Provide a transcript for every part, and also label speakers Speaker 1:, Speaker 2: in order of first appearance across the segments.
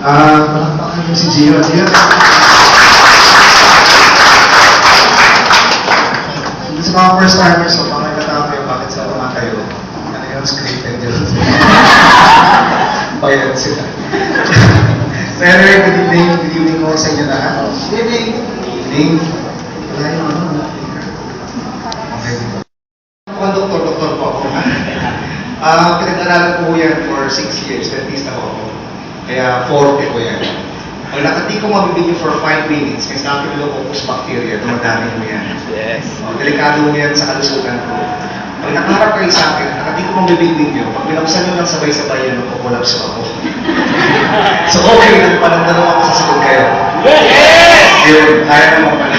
Speaker 1: Palakpakan niyo si Gio. Gio. Sa mga first timers, so baka nagtatawag kayo bakit sila kumakayo. Ano yun, scripted yun. Bayad sila. So anyway, good evening po sa inyo lahat. Good evening. Good evening. Wala yung ano, okay. Doktor po ako. Pinag-aralan po yan for 6 years, dentista po ako. Kaya 40 po yan. Pag nakati ko mabibigyan for 5 minutes, may Staphylococcus bacteria, dumadami mo yan.
Speaker 2: Yes.
Speaker 1: Delikado mo yan sa kalusugan ko. Pag nakaharap kayo sa akin, nakati ko mabibigyan nyo, pag binabsan nyo lang sabay-sabay yan, magkukulaps ako. So okay, nagpanagtanong ako sa sagot kayo.
Speaker 2: Yes!
Speaker 1: Yun, kaya naman pala.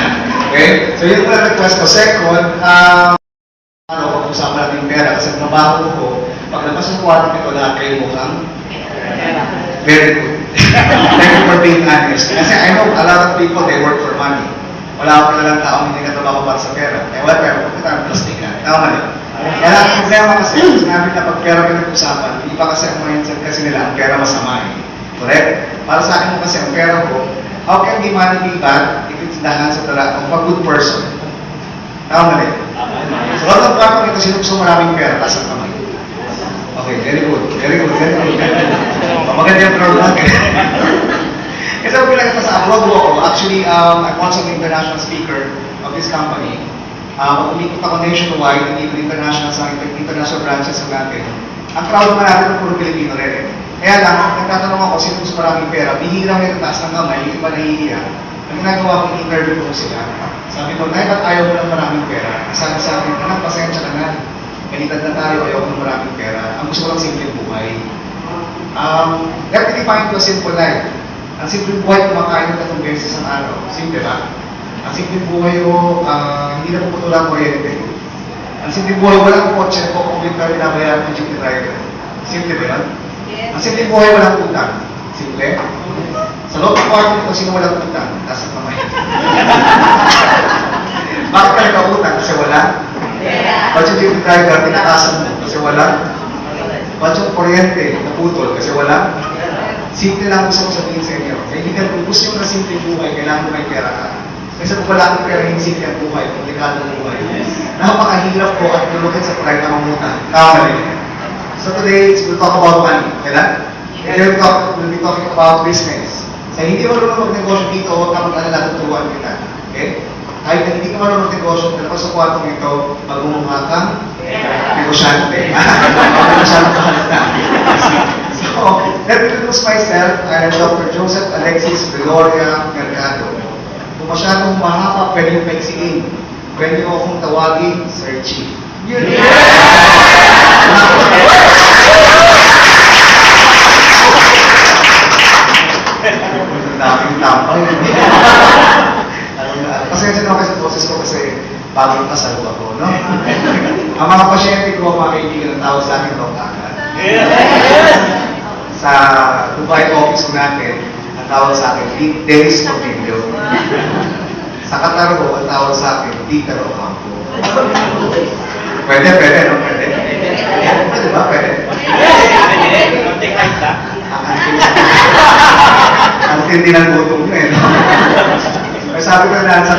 Speaker 1: Okay? So yun pala request ko. Second, pag-usapan natin yung pera kasi trabaho ko, paglabas ng kwarto nito lahat kayo mukhang very good. Thank you for being honest. Kasi I know a lot of people, they work for money. Wala ko lang taong hindi nagtatrabaho para sa pera. Eh, whatever, kung kita plastic ka. Tama rin. Kaya lang, problema kasi, sinabi na pag pera pinag-usapan, hindi pa kasi ang mindset kasi nila, ang pera masama eh. Correct? Para sa akin mo kasi, ang pera ko, how can be money be bad if it's the hands of a good person? Tama rin. So, lot of people ito, sino gusto maraming pera, taas ang kamay. Okay, very good. Very good, very good. Maganda yung crowd natin. Kasi ako pinagkita sa abroad ko ako. Actually, I'm also an international speaker of this company. Umikot ako nationwide, and even international branches natin. Ang crowd naman natin ng puro Pilipino rin. Kaya lang, nagtatanong ako, sino gusto maraming pera? Bihira may taas ng kamay, hindi pa nahihiya. Ang ginagawa kong interview ko sila. Sabi ko, Nay, ba't ayaw mo ng maraming pera? Sabi sa akin, anak, pasensya ka na. Ganitad na tayo, ayaw ko ng maraming pera. Ang gusto ko lang simple buhay. Let me define to a simple life. Ang simple buhay, kumakain ng 3 beses ang araw. Simple ba? Ang simple buhay ko, hindi na puputulang kuryente. Ang simple buhay, walang kotse ko kung hindi ka binabayaran ng duty driver. Simple ba yun? Yes. Ang simple buhay, walang utang. Simple? Sa loob ng kwarto nito, sino walang utang? Taas ang kamay. Bakit ka nagka-utang? Kasi wala? Ba't yung duty driver, tinakasan mo? Kasi wala? Ba't yung kuryente, naputol? Kasi wala? Simple lang gusto ko sabihin sa inyo. Kaibigan, kung gusto nyo na simple buhay, kailangan mo may pera ka. Kasi kung wala akong pera, hindi simple ang buhay, komplikado ang buhay. Napakahirap po at lulukin sa pride na mamutan. Tama rin. So today, we'll talk about money. Kailan? We'll be talking about business. Sa hindi mo marunong mag-negosyo dito, huwag ka mag-alala, tuturuan kita. Okay? Kahit na hindi ka marunong mag-negosyo, pero sa kwartong ito, magmumukha kang negosyante. Negosyante ka halata. So, let me introduce myself. I am Dr. Joseph Alexis Gloria Mercado. Kung masyadong mahaba, pwede yung paiksiin. Pwede mo akong tawagin, Sir Chief. Ang daming tampay. Pasensya na ako sa boses ko kasi bagong kasal ako, no? Ang mga pasyente ko, mga kaibigan ng tawag sa akin, Dr. Agat. Sa Dubai office ko natin, ang tawag sa akin, Dennis Cornelio. Sa Qatar ko, ang tawag sa akin, Peter Ocampo. Pwede, no? Pwede. Pwede ba? Pwede. Ang tindi ng butong nyo eh, no? May sabi ko na sa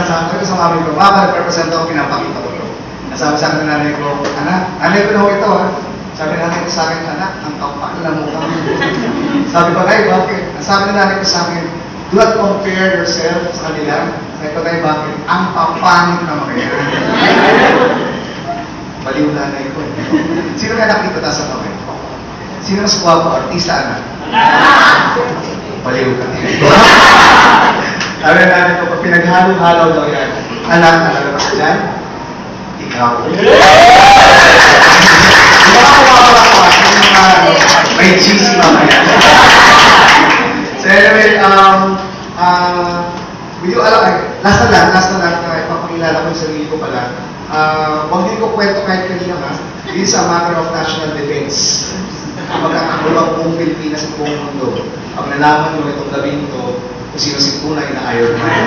Speaker 1: mami ko, Mama, nag-represent ako, pinapakita ko ito. Nasabi sa akin ng nanay ko, anak, nanay ko na ho ito ha. Sabi ng nanay ko sa akin, anak, ang kapak na mukha mo. Sabi ko, Nay, bakit? Sabi ng nanay ko sa akin, do not compare yourself sa kanila. Sabi ko, Nay, bakit? Ang papangit na mga yan. Baliw nanay ko. Sino ka nakita ta sa kamay? Sino mas guwapo? Artista, anak? Baliw ka. Sabi ng nanay ko, pag pinaghalo-halaw daw yan, anak, nalalabas ka dyan? Ikaw. May cheesy mamaya. So anyway, video, last na lang, ipapakilala ko yung sarili ko pala. Huwag din ko kwento kahit kanina ha. This is a matter of national defense. Magkakagulo ang buong Pilipinas at buong mundo. Pag nalaman mo itong gabing ito, kung sino si Punay na Iron Man.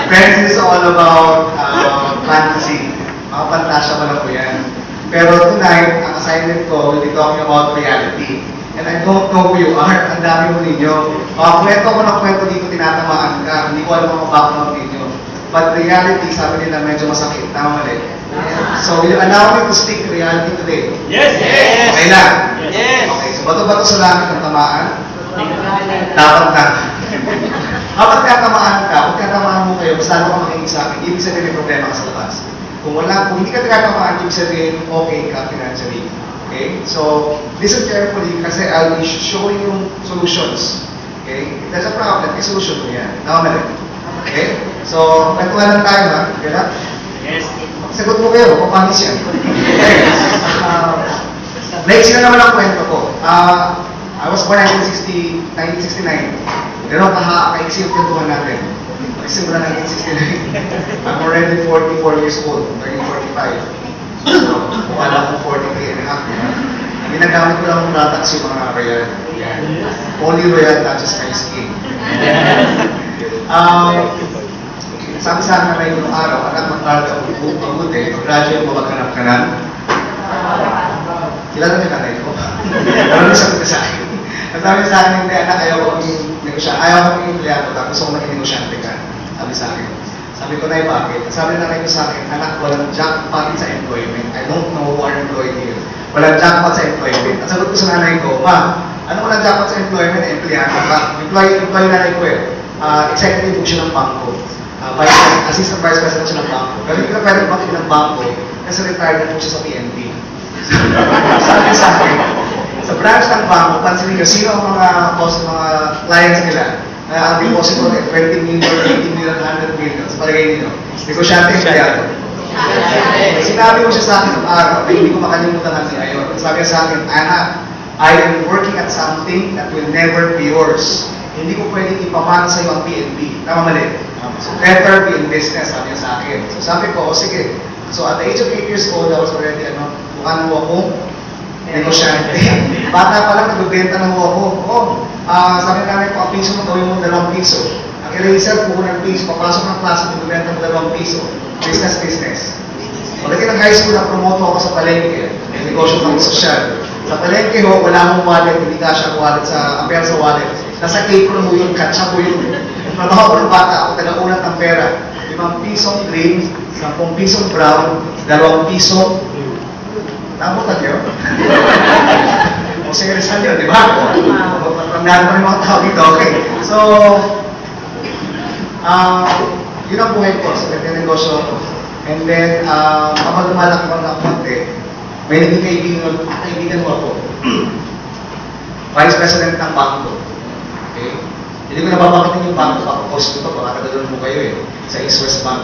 Speaker 1: Friends, this is all about fantasy. Mga pantasya pa lang po yan. Pero tonight, ang assignment ko, we'll be talking about reality. And I don't know who you are. Ang dami mo ninyo. Kwento ko ng kwento dito, tinatamaan ka. Hindi ko alam ang background ninyo. But reality, sabi nila, medyo masakit. Tama mali. So, will you allow me to speak reality today?
Speaker 2: Yes! Yes!
Speaker 1: Okay lang?
Speaker 2: Yes!
Speaker 1: Okay, so bato-bato sa langit ng tamaan? Dapat na. Kapag tatamaan ka, kung tatamaan mo kayo, basta ka makinig sa akin, ibig sabihin may problema ka sa labas. Kung hindi ka tatamaan, ibig sabihin, okay ka financially. Okay? So, listen carefully kasi I'll be showing you solutions. Okay? If there's a problem, may solution mo yan. Tama na rin. Okay? So, kwentuhan lang tayo ha? Okay na?
Speaker 2: Yes!
Speaker 1: Sagot mo kayo, papanis yan. Okay. Next na naman ang kwento ko. I was born in 1969. Pero kaiksi yung kwentuhan natin. Nagsimula 1969. I'm already 44 years old, turning 45. So, mukha lang akong 43 and a half. Ginagamit ko lang ng products yung mga royal. Only royal touches my skin. Sabi sa akin na yung araw, anak mag-aral ka mabuti, mag-graduate mo maghanap ka ng kilala mo yung nanay ko. Pero sabi ka sa akin. Ang sabi sa akin, hindi anak, ayaw ko maging negosyante. Ayaw ko maging empleyado, tapos ako maging negosyante ka. Sabi sa akin. Sabi ko na bakit? Sabi na nanay ko sa akin, anak, walang jackpot sa employment. I don't know who are employed here. Walang jackpot sa employment. At sagot ko sa nanay ko, ma, ano walang jackpot sa employment? Empleyado ka. Employee nanay ko eh. Executive po siya ng bangko. Assistant Vice President siya ng bangko. Pero hindi ka pwede makikita ng bangko kasi retired na po siya sa PNP. Sabi sa akin, sa branch ng bangko, pansinin nyo, sino ang mga clients nila? Ang deposit ko, 20 million, 80 million, 100 million. Sa palagay nyo, negosyante yung kaya. Sinabi mo siya sa akin ng araw, na hindi ko makalimutan natin ngayon. Sabi sa akin, anak, I am working at something that will never be yours. Hindi ko pwedeng ipamana sa iyo ang PNP. Tama mali. So better be in business, sabi niya sa akin. So sabi ko, sige. So at the age of 8 years old, I was already, mukha mo akong negosyante. Bata pa lang, nagbibenta na ako. Sabi namin ko, ang piso mo, gawin mo 2 piso. Ang eraser, buko ng piso, papasok ng klase, nagbibenta mo 2 piso. Business. Pagdating ng high school, na-promote ako sa palengke. Negosyo pang sosyal. Sa palengke ho, wala akong wallet, hindi kasha ang wallet sa pera sa wallet. Nasa cake ko mo yun, katsa ko yun. Trabaho ko ng bata, ako taga-unat ng pera. 5 pisong green, 10 pisong brown, 2 pisong. Nabutan niyo? O sige, Rizal yun, di ba? Matandaan mo yung mga tao dito, okay. So, yun ang buhay ko sa negosyo ko. And then, kapag lumalaki ko ng konti, may naging kaibigan mo ako. Vice President ng bangko. Okay? Hindi ko nababakitin yung bangko, ako-post ko ito, baka tagalun mo kayo eh, sa East West Bank.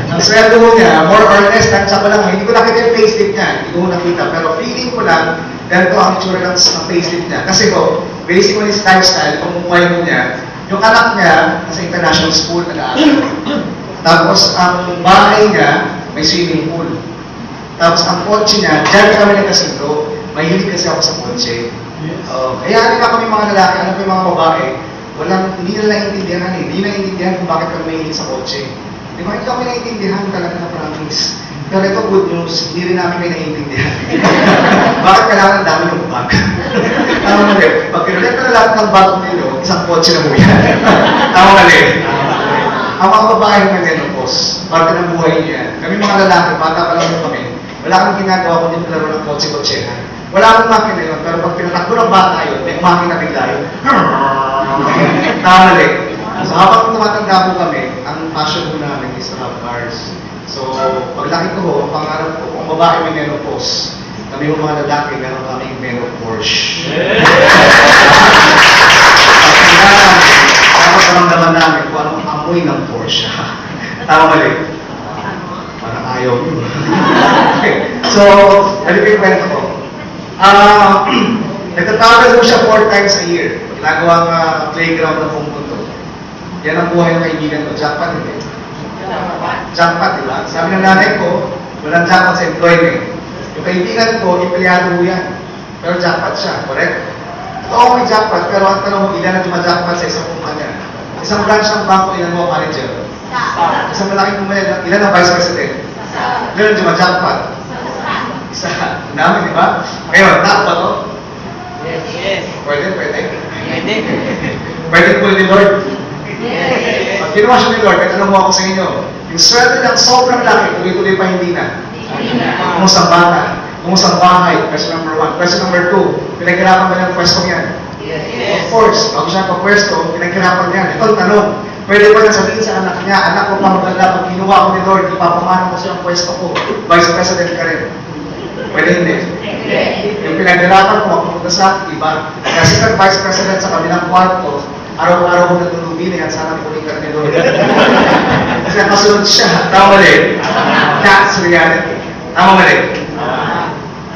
Speaker 1: Ang sweldo mo niya, more or less, tansya ko lang, hindi ko nakita yung payslip niya, hindi ko nakita, pero feeling ko lang, ganito ang itsura ng payslip niya. Kasi ko, based on his lifestyle, kung umuhay mo niya, yung anak niya, nasa international school, nag-aaral. Tapos, ang bahay niya, may swimming pool. Tapos, ang kotse niya, dyan kami nagkasundo. Mahilig kasi ako sa kotse. Kaya alam na kami mga lalaki, alam ko yung mga babae, hindi nila naiintindihan eh. Hindi naiintindihan kung bakit kami mahilig sa kotse. Di ba, hindi kami naiintindihan talaga na promise. Pero ito good news, hindi rin namin may naiintindihan. Bakit kailangan ang dami ng bag? Tama mali, pag pinulita na lahat ng bag nilo, isang kotse na mo yan. Tama mali. Ang mga babae ng menopause, parte ng buhay niya. Kami mga lalaki, bata pa lang kami, wala kang ginagawa kundi maglaro ng kotse-kotsehan. Wala akong makina yun, pero pag pinatakbo ng bata yun, may makina bigla yun. Tama. So habang tumatanda po kami, ang passion po namin is to have cars. So paglaki ko ho, ang pangarap ko, kung babae may menopause, kami yung mga lalaki, meron kami menopause. Tapos naman namin kung anong amoy ng Porsche. Tama mali. Parang ayaw yun. Okay. So, alipin ko kwento ko. Nagtatravel mo siya 4 times a year. Nagawang playground ng buong mundo. Yan ang buhay ng kaibigan ko. Jackpot, hindi. Jackpot, di ba? Sabi ng nanay ko, walang jackpot sa employment. Yung kaibigan ko, empleyado mo yan. Pero jackpot siya, correct? Oo, may jackpot, pero ang tanong mo, ilan ang tumajackpot sa isang kumpanya? Isang branch ng bangko, ilan mo manager? Isang malaking kumpanya, ilan ang vice president? Ilan ang tumajackpot? Isa. Ang dami, di ba? Ngayon, tap ba to?
Speaker 2: Yes.
Speaker 1: Pwede, pwede.
Speaker 2: Pwede.
Speaker 1: Pwede po ni Lord.
Speaker 2: Yes.
Speaker 1: Pag ginawa siya ni Lord, ano mo ako sa inyo? Yung sweldo niyang sobrang laki, tuloy-tuloy pa hindi na. Kumusang bata, kumusang bahay, question number 1. Question number 2, pinaghirapan ba ng pwesto niyan? Of course, bago siya pag-pwesto, pinaghirapan niyan. Ito ang tanong, pwede ba na sabihin sa anak niya, anak ko pa maganda, pag kinuha ko ni Lord, ipapamana ko siya ang pwesto ko. Vice President ka rin. Pwede hindi. Yung pinaghirapan ko, mapunta sa iba. Kasi sa Vice President sa kabilang kwarto, araw-araw ko natulubin yan, sana pulikan ni Lord. Kasi nakasunod siya. Tama mali. That's reality. Tama mali.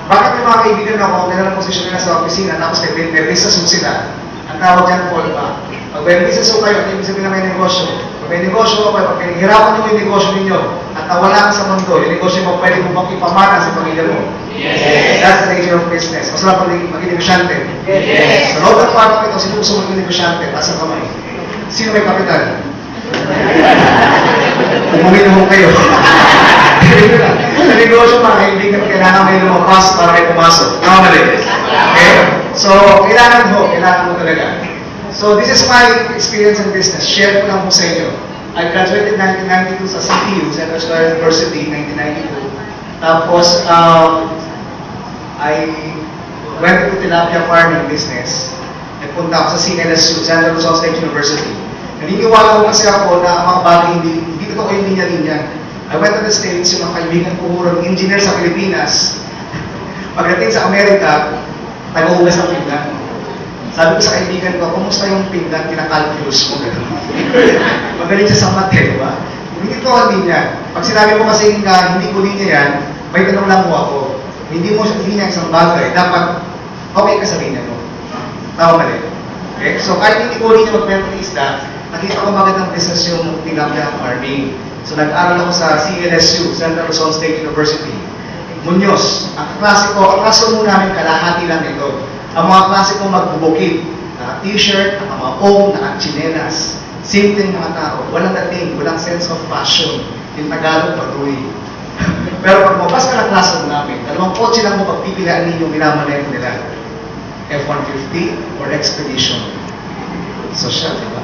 Speaker 1: Bakit may mga kaibigan ako, nila ng posisyon nila sa opisina, tapos may business mo sila. Ang tawag yan, fallback. Pag may business mo kayo, ibig sabihin na may negosyo. Pag may negosyo mo kayo, pag hirapan nyo yung negosyo ninyo, at nawala ka sa mundo, yung negosyo mo, pwede mo bang ipamana sa pamilya mo?
Speaker 2: Yes.
Speaker 1: That's the nature of business. Mas lang maging negosyante.
Speaker 2: Yes.
Speaker 1: Sa loob ng kwarto ito, sino gusto maging negosyante? Taas ang kamay. Sino may kapital? Umuwi mo kayo. Sa negosyo, mga kaibigan, kailangan may lumabas para may pumasok. Tama mali. Okay? So, kailangan mo talaga. So, this is my experience in business. Share ko lang po sa inyo. I graduated 1992 sa CTU, Central Square University, 1992. Tapos, I went to tilapia farming business. Nagpunta ako sa CLSU, Central Luzon State University. Naniniwala ko kasi ako na ang mga bagay hindi totoo yung linya-linya. I went to the States, yung mga kaibigan ko murang engineer sa Pilipinas. Pagdating sa Amerika, taga-ugas ng pinggan. Sabi ko sa kaibigan ko, kumusta yung pinggan, kinakalculus mo gano'n. Magaling siya sa mate, di ba? Hindi ko ang linya. Pag sinabi mo kasi hindi ko linya yan, may tanong lang mo ako. Hindi mo siya linya isang bagay, dapat okay ka sa linya mo. Tama mali. Okay? So kahit hindi ko linya magpento ng isda, nakita ko magandang business yung tilapia farming. So nag-aral ako sa CLSU, Central Luzon State University. Muñoz, ang klase mo namin kalahati lang ito. Ang mga klase ko magbubukid, naka-t-shirt, naka-maong, naka-chinelas. Simpleng mga tao, walang dating, walang sense of passion. Yung Tagalog patuloy. Pero pag mabas ka ng klase namin, dalawang kotse lang mo pagpipilian ninyo minamanay nila. F-150 or Expedition. So siya, diba?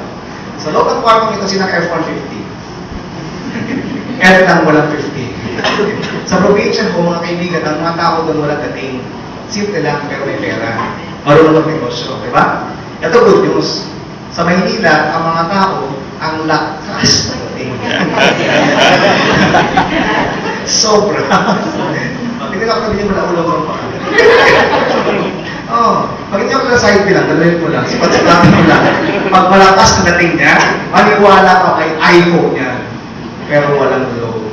Speaker 1: Sa loob ng kwartong ito, sinang F-150. F lang, walang 50. Sa probinsya ko, mga kaibigan, ang mga tao doon walang dating. Simple lang, pero may pera. Marunong mag-negosyo, di ba? Ito good news. Sa Maynila, ang mga tao, ang lakas na dating. Sobra. Pag hindi ako sabihin mo na ulo mo pa. Pag hindi ako na side bilang, dalawin mo lang, sipat-sipatan mo lang. Pag malakas na dating niya, maniwala ka kay iPhone niya. Pero walang load.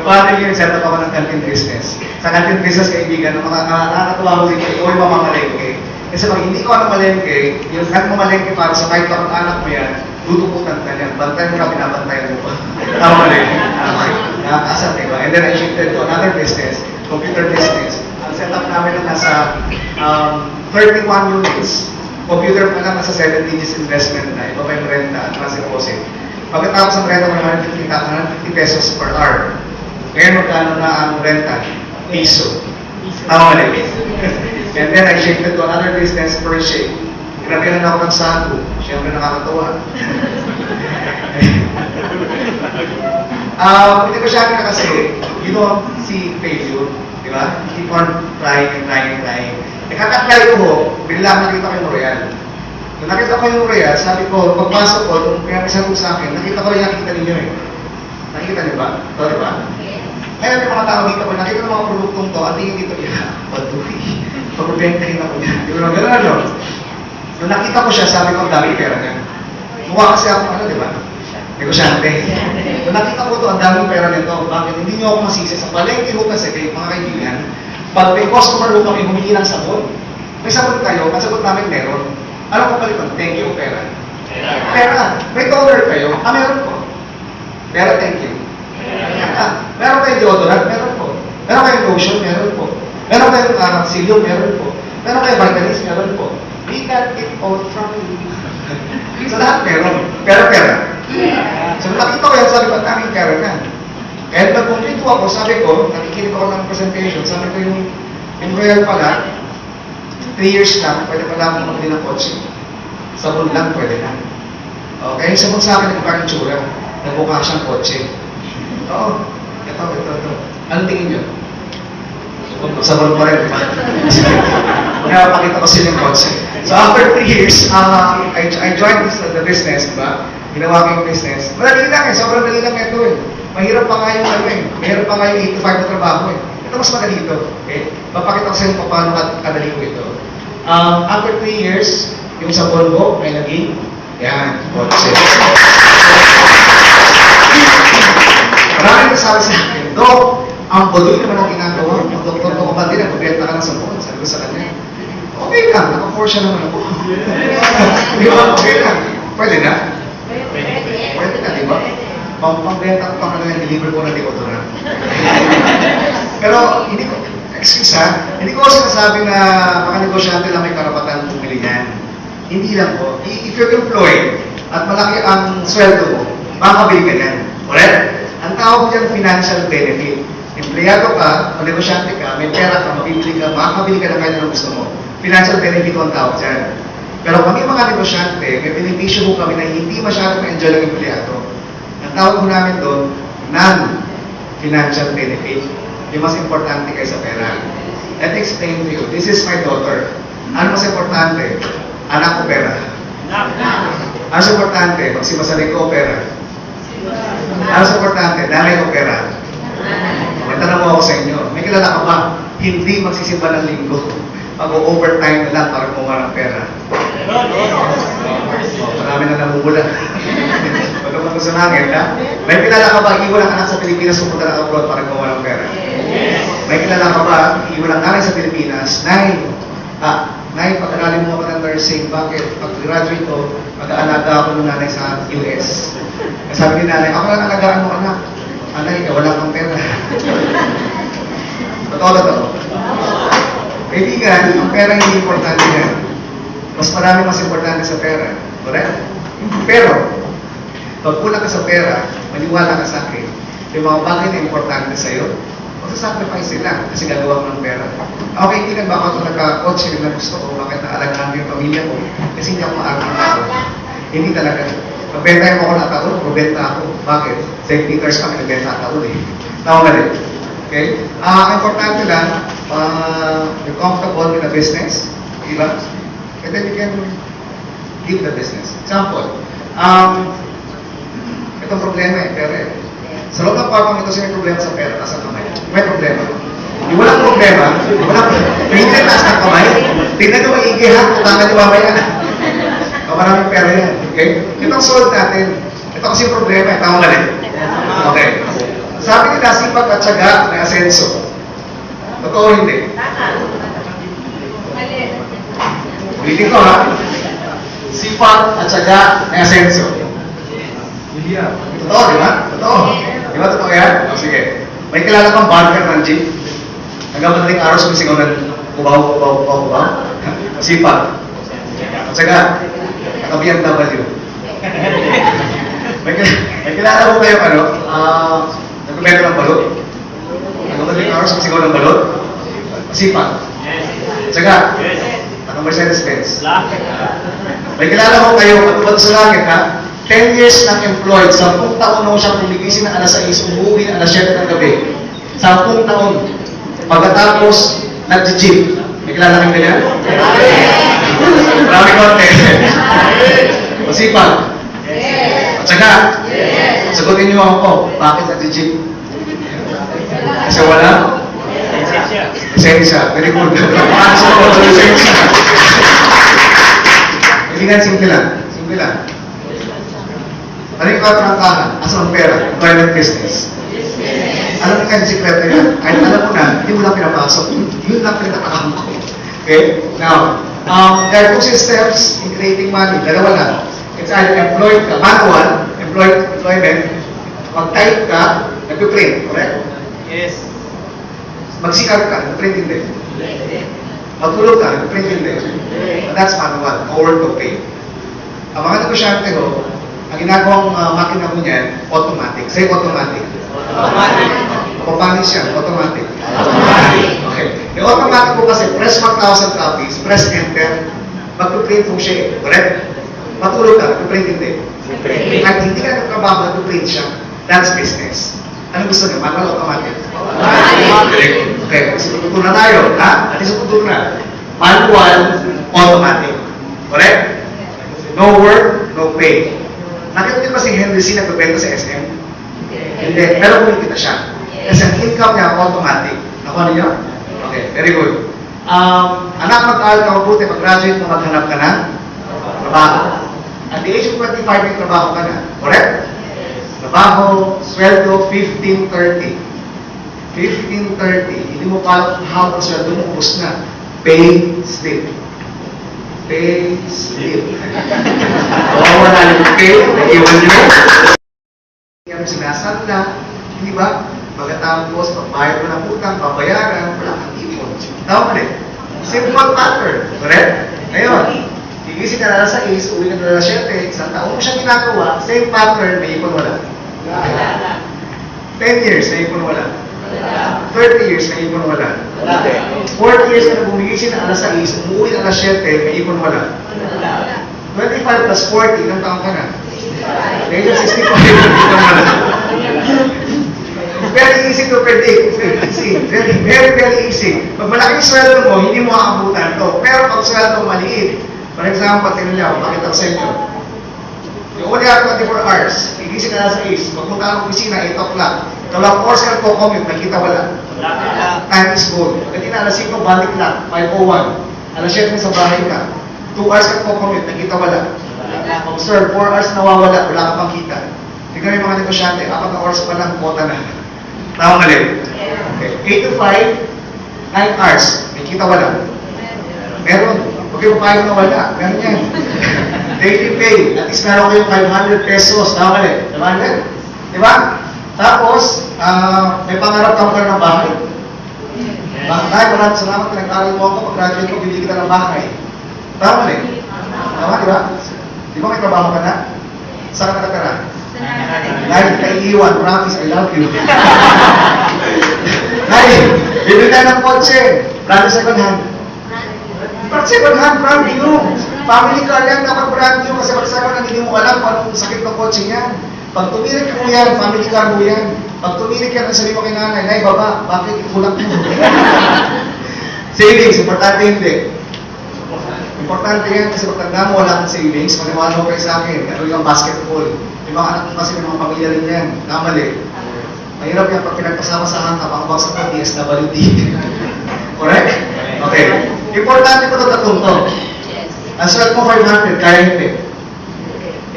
Speaker 1: Paano yung set up ako ng canteen business? Sa canteen business, kaibigan, nakakatuwa ko dito, ikaw ay mamamalengke. Kasi pag hindi ko mamalengke, yung nagmamalengke para sa kahit kapag anak mo yan, tutukutan ka niyan. Bantayan mo na, binabantayan mo pa. Tama malengke. Nakakasal, diba? And then I shifted to another business, computer business. Ang setup namin na nasa 31 units. Computer pa lang nasa 7 digits investment na. Iba pa yung renta at nasa deposit. Pagkatapos ng renta mo naman 150 pesos per hour. Ngayon magkano na ang renta? Piso. Tama mali. And then I shifted to another business per shake. Grabe na ako ng sago. Siyempre nakakatawa. Hindi ko siya na kasi, you don't see failure. Di ba? Keep on trying and trying and trying. Nakaka-try ko, bigla nakita ko yung Royal. Nung nakita ko yung Royal, sabi ko, pagpasok ko, nung pinag-isa ko sa akin, nakita ko yung nakita ninyo eh. Nakita niyo ba? Ito, di ba? Kaya may mga tao dito, pag nakita ng mga produktong to, ang tingin dito, paduhi. Pag-bentahin ako niya. Di ba naman gano'n, ano? Nung nakita ko siya, sabi ko, ang dami pera niya. Mukha kasi ako, ano, di ba? Negosyante. Nung nakita ko to, ang daming pera nito. Bakit? Hindi niyo ako masisi. Sa palengke ho kasi, mga kaibigan, pag may customer ho kami humingi ng sabon, may sabon kayo, ang sagot namin meron. Ano ko palitan? Thank you, pera. Pera. May toner kayo? Meron po. Pera, thank you. Meron kayong deodorant? Meron po. Meron kayong lotion? Meron po. Meron kayong concealer? Meron po. Meron kayong vitamins? Meron po. We got it all from you. So lahat meron. Pera. So nakita ko yan, sabi ko, ang daming pera na. Kaya nag-complete ako, sabi ko, nakikinig ako ng presentation, sabi ko yung In Royal pala, 3 years lang, pwede pala akong magli ng kotse. Sabon lang, pwede na. Okay, yung sabon sa akin, nagbuka ng tsura. Nagbuka siyang kotse. Oo, ito. Anong tingin nyo? Sabon pa rin, di ba? Kaya pakita ko sila yung kotse. So after 3 years, I joined the business, di ba? Ginawa ko yung business. Madali lang eh, sobrang dali lang ito eh. Mahirap pa nga yung ano eh. Mahirap pa nga yung 8 to 5 na trabaho eh. Ito mas madali ito. Okay? Papakita ko sa inyo kung paano kadali ko ito. After 3 years, yung sa Volvo ay naging, yan, kotse. Maraming nasabi sa akin, Dok, ang budoy naman ang ginagawa. Ang doktor ko kapatid, nagbenta ka ng sabon. Sabi ko sa kanya, okay lang, naka-Porsche naman ako. Di ba? Okay lang. Pwede na? Pwede na, di ba? Pang-benta ko pang deliver ko na deodorant. Pero, hindi ko, excuse ha, hindi ko sinasabi na mga negosyante lang may karapatan bumili niyan. Hindi lang po. If you're employed at malaki ang sweldo mo, makakabili ka niyan. Correct? Ang tawag dyan, financial benefit. Empleyado ka, o negosyante ka, may pera ka, mabibili ka, makakabili ka ng kahit anong gusto mo. Financial benefit ang tawag dyan. Pero kami mga negosyante, may benepisyo mo kami na hindi masyadong ma-enjoy ng empleyado. Ang tawag mo namin doon, non-financial benefit. Yung mas importante kay sa pera. Let me explain to you. This is my daughter. Ano mas importante? Anak ko pera. Ano mas importante? Pag si masaling ko pera. Ano mas importante? Nanay ko pera. May tanong mo ako sa inyo. May kilala ka ba? Hindi magsisimba ng linggo. Mag-overtime na lang para kumuha ng pera. Marami na namumula. Pag naman sa langit, ha? May kilala ka ba, iwan ang anak sa Pilipinas pupunta ng abroad para kumuha ng pera? May kilala ka ba, iwan ang nanay sa Pilipinas, Nay, pag-aralin mo ako ng nursing, bakit? Pag-graduate ko, mag-aalaga ako ng nanay sa US. Sabi ni nanay, ako lang alagaan mo anak. Anay, wala kang pera. Totoo. Kaibigan, ang pera hindi importante yan. Mas marami mas importante sa pera. Correct? Pero, pag kulang ka sa pera, maniwala ka sa akin, yung mga bagay na importante sa'yo, magsasacrifice sila kasi gagawa mo ng pera. Okay, hindi ba ako nagka-kotse na gusto ko, bakit naalagaan ko yung pamilya ko? Kasi hindi ako maaraw ng ako. Hindi talaga. Magbenta mo ako na taon, magbenta ako. Bakit? St. Peter's kami nagbenta taon eh. Tama rin. Okay? Ang importante lang, you're comfortable with the business. Diba? And then you can give the business. Example, itong problema eh, pera eh. Sa loob ng kwartong ito siya may problema sa pera, taas ang kamay. May problema. Yung walang problema, hindi na taas ng kamay, tingnan nyo maigi ha, utangan nyo mamaya. Maraming pera yan. Okay? Ito ang solve natin. Ito kasi yung problema, tama mali. Okay. Sabi nila, sipag at syaga na asenso. Totoo hindi. Ulitin ko ha. Sipag at syaga na asenso. Totoo, di ba? Totoo. Di ba totoo yan? O, sige. May kilala kang barker ng jeep. Hanggang madaling araw sumisigaw ng kubaw. Sipag. At syaga. Naka-BMW. May kilala ko kayo, nagbibenta ng balot. Hanggang madaling araw sumisigaw ng balot. Sipag. At syaga. Naka-Mercedes-Benz. May kilala ko kayo, matupad sa langit ha, 10 years nang employed, 10 taon na siyang gumigising ng alas 6, umuwi ng alas 7 ng gabi. 10 taon. Pagkatapos, nag-jeep. May kilala kang ganyan? Marami konti. Masipag. At saka, sagutin niyo ako, bakit nag-jeep? Kasi wala? Lisensya. Very good. Pasok ko sa lisensya. Hindi nga, simple lang. Simple lang. Ano yung katangahan? Asa ng pera? Employment business. Alam mo ka yung sikreto yan? Kahit alam mo na, hindi mo lang pinapasok. Yun lang pinatakahan ko. Okay? Now, there are 2 systems in creating money. Dalawa lang. It's either employed ka, manual, employment. Mag-type ka, nag-print. Correct?
Speaker 2: Yes.
Speaker 1: Magsikap ka, nag-print hindi. Magtulog ka, nag-print hindi. But that's manual, forward to pay. Ang mga negosyante ho, ang ginagawang makina ko niyan, automatic. Say automatic.
Speaker 2: Automatic.
Speaker 1: Papanis yan, automatic.
Speaker 2: Automatic.
Speaker 1: Okay. Yung Yung automatic po kasi, press 1,000 copies, press enter, mag-print po siya eh. Correct? Matulog ka, mag-print hindi. Kahit hindi ka nagtrabaho, mag-print siya. That's business. Ano gusto niyo? Manual automatic? Okay, so tutunan tayo. Ha? At isa tutunan. Manual automatic. Correct? No work, no pay. Nakita niyo ba si Henry C. nagbebenta sa SM? Hindi. Pero kumikita siya. Kasi ang income niya automatic. Nakuha niyo? Okay, very good. Anak, mag-aaral ka mabuti. Pag-graduate mo, maghanap ka na trabaho. At the age of 25, may trabaho ka na. Correct? Trabaho, sweldo, 15.30. 15.30. Hindi mo pa hawak ang sweldo mo, ubos na. Pay slip. Pay slip. Wala yung pay, naiwan nyo. Yung sinasanda, hindi ba? Pagkatapos, pagbayad mo ng utang, pabayaran, wala kang ipon. Tama rin. Simple pattern. Correct? Ngayon, gigising ka na alas 6, uwi ka na alas 7, isang taon mo siya ginagawa, same pattern, may ipon wala. 10 years, may ipon wala. 30 years, may ipon wala. 40 years ka na bumigising na alas 6, umuwi na alas 7, may ipon wala. 25 plus 40, ilang taon ka na? Age of 65, may ipon wala. Very easy to predict. Easy. Very easy. Pag malaki yung sweldo mo, hindi mo aabutan to. Pero pag sweldo maliit, for example, tingnan niyo, pakita ko sa inyo. Yung una 24 hours, gigising ka na sa 6, magpunta ka ng opisina, 8 o'clock. Dalawang oras ka po commute, nakita wala. Time is gold. Pagdating na alas 5, balik lang, 5:01. Alas 7 sa bahay ka. 2 hours ka po commute, nakita wala. Sir, 4 hours nawawala, wala ka pang kita. Tingnan yung mga negosyante, 4 na oras pa lang, bota na. Tama mali? Okay. 8 to 5, 9 hours. May kita wala. Meron. Huwag yung 5 na wala. Meron yan. Daily pay. At least meron kayong 500 pesos. Tama mali? Tama mali? Diba? Tapos, may pangarap ka ng bahay. Bakit? Maraming salamat. Pinag-aral mo ako. Pag-graduate ko, bibili kita ng bahay. Tama mali? Tama, diba? Di ba may trabaho ka na? Saan ka nakatara? Dahil kaiiwan, promise, I love you. Dahil, bibili tayo ng kotse. Brand new second hand. Brand second hand, brand new. Family car yan, dapat brand new. Kasi pag-sabi na hindi mo alam kung anong sakit ng kotse niyan. Pag tumirik mo yan, family car mo yan. Pag tumirik yan, sabi mo kay nanay, Nay, baba, bakit itulak mo? Savings, importante hindi. Importante yan kasi pagtanda mo, wala kang savings, maniwala mo kayo sa akin, ano yung basketball. Yung mga anak mo kasi ng mga pamilya rin yan. Kamali. Mahirap yan pag pinagpasama sa hangka, pakabagsak mo, DSWD. Correct? Okay. Importante ko ito tatlong to. Ang sweldo mo 500, kaya hindi.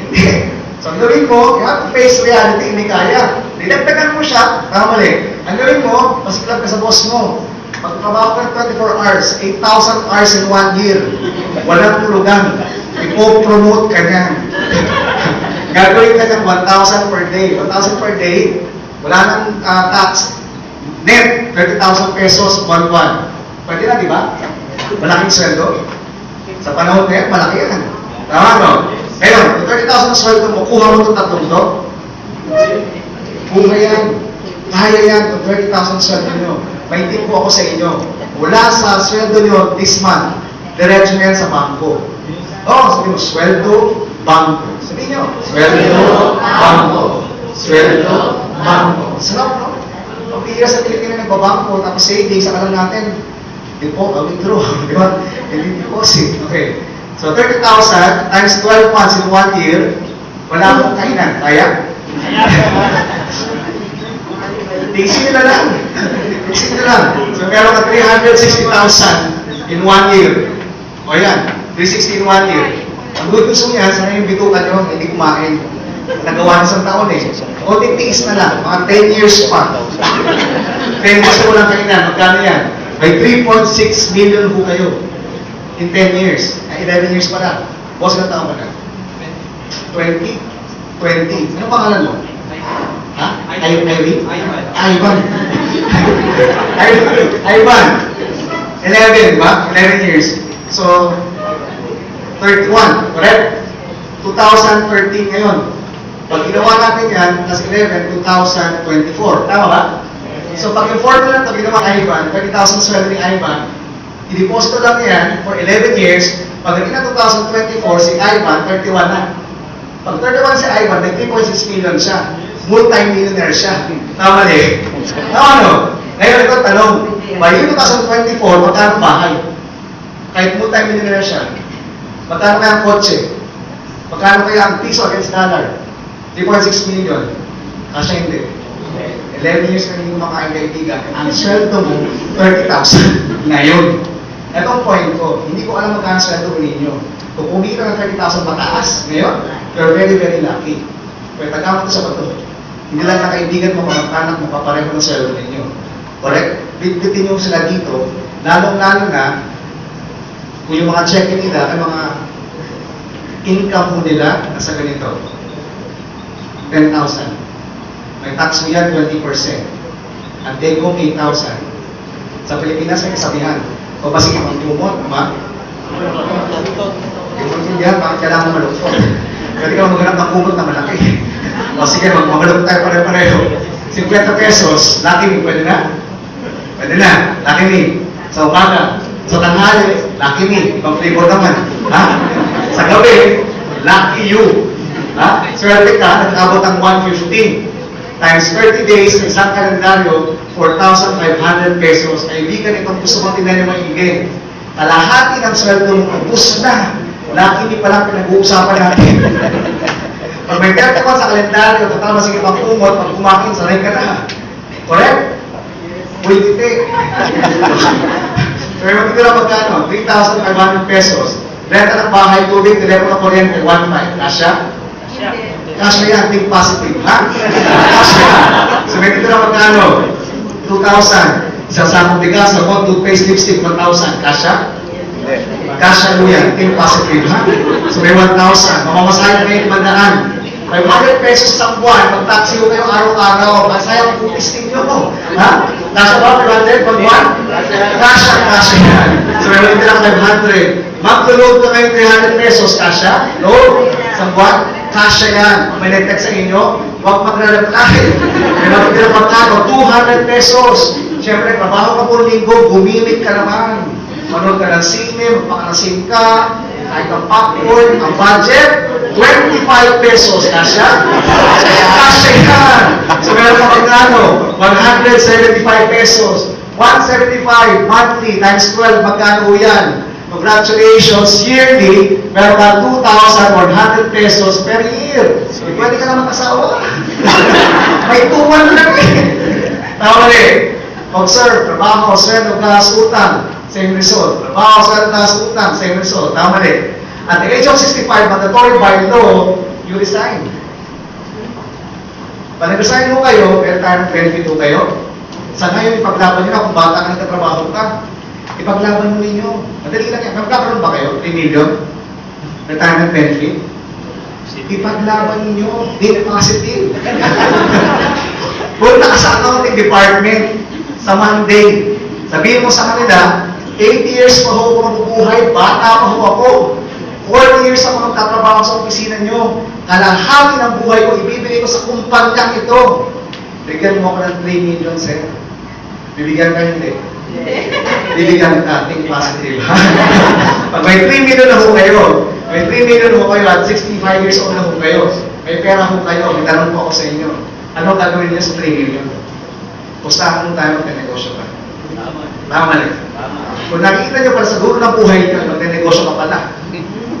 Speaker 1: Hindi. So, ang gawin mo, you have to face reality, hindi kaya. Dinagdagan mo siya, kamali. Ang gawin mo, pasiklat ka sa boss mo. Pagtrabaho ka ng 24 hours, 8,000 hours in 1 year. Walang tulugan. Ipo-promote ka niyan. Gagawin ka ng 1,000 per day. 1,000 per day, wala nang tax. Net, 30,000 pesos, buwan-buwan. Pwede na, di ba? Malaking sweldo. Sa panahon ngayon, malaki yan. Tama, no? Ngayon, yung 30,000 na sweldo mo, kuha mo itong tatlong ito. Kuha yan. Kaya yan, itong 30,000 sweldo nyo. May tip po ako sa inyo. Mula sa sweldo nyo this month, diretso na yan sa bangko. Sabi mo, sweldo, bangko. Sabi nyo, sweldo, bangko. Sweldo, bangko. Sarap, no? Pagpihira sa Pilipina nagbabangko, tapos savings, sa kalang natin, withdraw, di ba? Hindi deposit. Okay. So, 30,000 times 12 months in 1 year, wala akong kainan. Kaya? Tingsin nila lang. Tingsin nila lang. So, meron ka 360,000 in 1 year. O yan, 360 in 1 year. Ang good news niya, sana yung bitukan nyo, hindi kumain. Nagawa na isang taon eh. O, titiis na lang. Mga 10 years pa. 10 years ko lang kainan. Magkano yan? May 3.6 million po kayo. In 10 years. 11 years pa lang. Boss, ilang taon ka na? 20? 20. Ano pangalan mo? Ha? Ivan? Ivan. 11, ba? 11 years. So, 31, correct? 2013 ngayon. Pag ginawa natin yan, plus 11, 2024. Tama ba? So, So pag yung formula ito, ginawa kay Ivan, 30,000 sweldo ni Ivan, i-deposito lang yan for 11 years. Pag naging na 2024, si Ivan, 31 na. Pag 31 si Ivan, may 3.6 million siya. Multi-millionaire siya. Tama din. Tama no? Ngayon ito, tanong. By year 2024, magkano bahay? Kahit multi-millionaire siya. Magkano kaya ang kotse? Magkano kaya ang piso against dollar? 3.6 million. Kasi hindi. 11 years ka hindi kumakain kaibigan. Ang sweldo mo, 30,000. Ngayon. Itong point ko, hindi ko alam magkano sweldo ko ninyo. Kung kumita ng 30,000 mataas, ngayon, you're very, very lucky. Pero tagamot ko sa bato. Hindi lang na kaibigan mo, kamag-anak mo, papareho ng sweldo ninyo. Correct? Bitbitin nyo sila dito, lalong-lalo na, kung yung mga check nila, ay mga income mo nila, nasa ganito. 10,000. May tax mo yan, 20%. Ang take home, 8,000. Sa Pilipinas, may kasabihan. O ba sige, mag-tumot, ma? Yung maintindihan, bakit kailangan malukot? Pwede ka maghanap ng kumot na malaki. O sige, magmamalukot tayo pare-pareho. 50 pesos, lucky me, pwede na? Pwede na, lucky me. Sa umaga, sa tanghali, lucky me. Ibang flavor naman. Ha? Sa gabi, lucky you. Ha? Swerte ka, nag-abot ang 150. Times 30 days, sa isang kalendaryo, 4,500 pesos. Kaibigan, itong gusto mong tinan yung maigay. Kalahati ng sweldo mo, ubus na. Lucky me palang pinag-uusapan natin. Pag may 30 ka sa kalendaryo, tatama sige pang umot, pag kumakin, sanay ka na. Correct? Pwede. Pero magtitira magkano? 3,500 pesos. Renta ng bahay, tubig, telepono ng kuryente, 1.5. Kasya? Kasya yan, think positive, ha? Kasya. So may titira magkano? 2,000. Isang sakong bigas, sabon, toothpaste, lipstick, 1,000. Kasya? Kasya mo yan, think positive, ha? So may 1,000. Mamamasahin na yung 500. 500 pesos sa buwan, mag-taxi ko kayo araw-araw. Masaya ang putis ninyo. Ha? Kasya ba 500 pag buwan? Kasya yan. So may ulit lang 500. Mag-load na kayo 300 pesos. Kasya? Load? Sa buwan? Kasya yan. May nag-text sa inyo, huwag magre-reply. May mag-tira magkano? 200 pesos. Siyempre, trabaho ka po linggo, gumimik ka naman. Manood ka ng sine, magpakalasin ka, kahit ang popcorn, ang budget, 25 pesos. Kasya? Kasya yan. So meron ka magkano? 175 pesos. 175 monthly times 12, magkano yan? Congratulations, yearly, meron ka 2,100 pesos per year. So, pwede ka naman kasawa. May 2,100 lang eh. Tama rin. Observe, trabaho, sweldo, gas, utang, same result. Trabaho, sweldo, gas, utang, same result. Tama rin. At the age of 65, mandatory by law, you resign. Pag nag-resign mo kayo, retirement benefit mo kayo. Sa ngayon, ipaglaban nyo na kung bata ka nagtatrabaho ka. Ipaglaban mo ninyo. Madali lang yan. Magkakaroon ba kayo? 3 million? Retirement benefit? Ipaglaban ninyo. Hindi positive. Punta ka sa accounting department sa Monday. Sabihin mo sa kanila, 80 years pa ho ako mabubuhay, bata pa ho ako. 40 years ako magtatrabaho sa opisina nyo. Kalahati ng buhay ko, ibibigay ko sa kumpanyang ito. Bigyan mo ako ng 3 million, sir. Bibigyan ka hindi. Bibigyan ka, think positive. Pag may 3 million na ho kayo, may 3 million ho kayo at 65 years old na ho kayo, may pera ho kayo, may tanong po ako sa inyo. Ano gagawin niyo sa 3 million? Pustahan mo tayo mag-negosyo ka. Tama rin. Kung nakikita niyo pala sa dulo ng buhay niyo, mag-negosyo ka pala.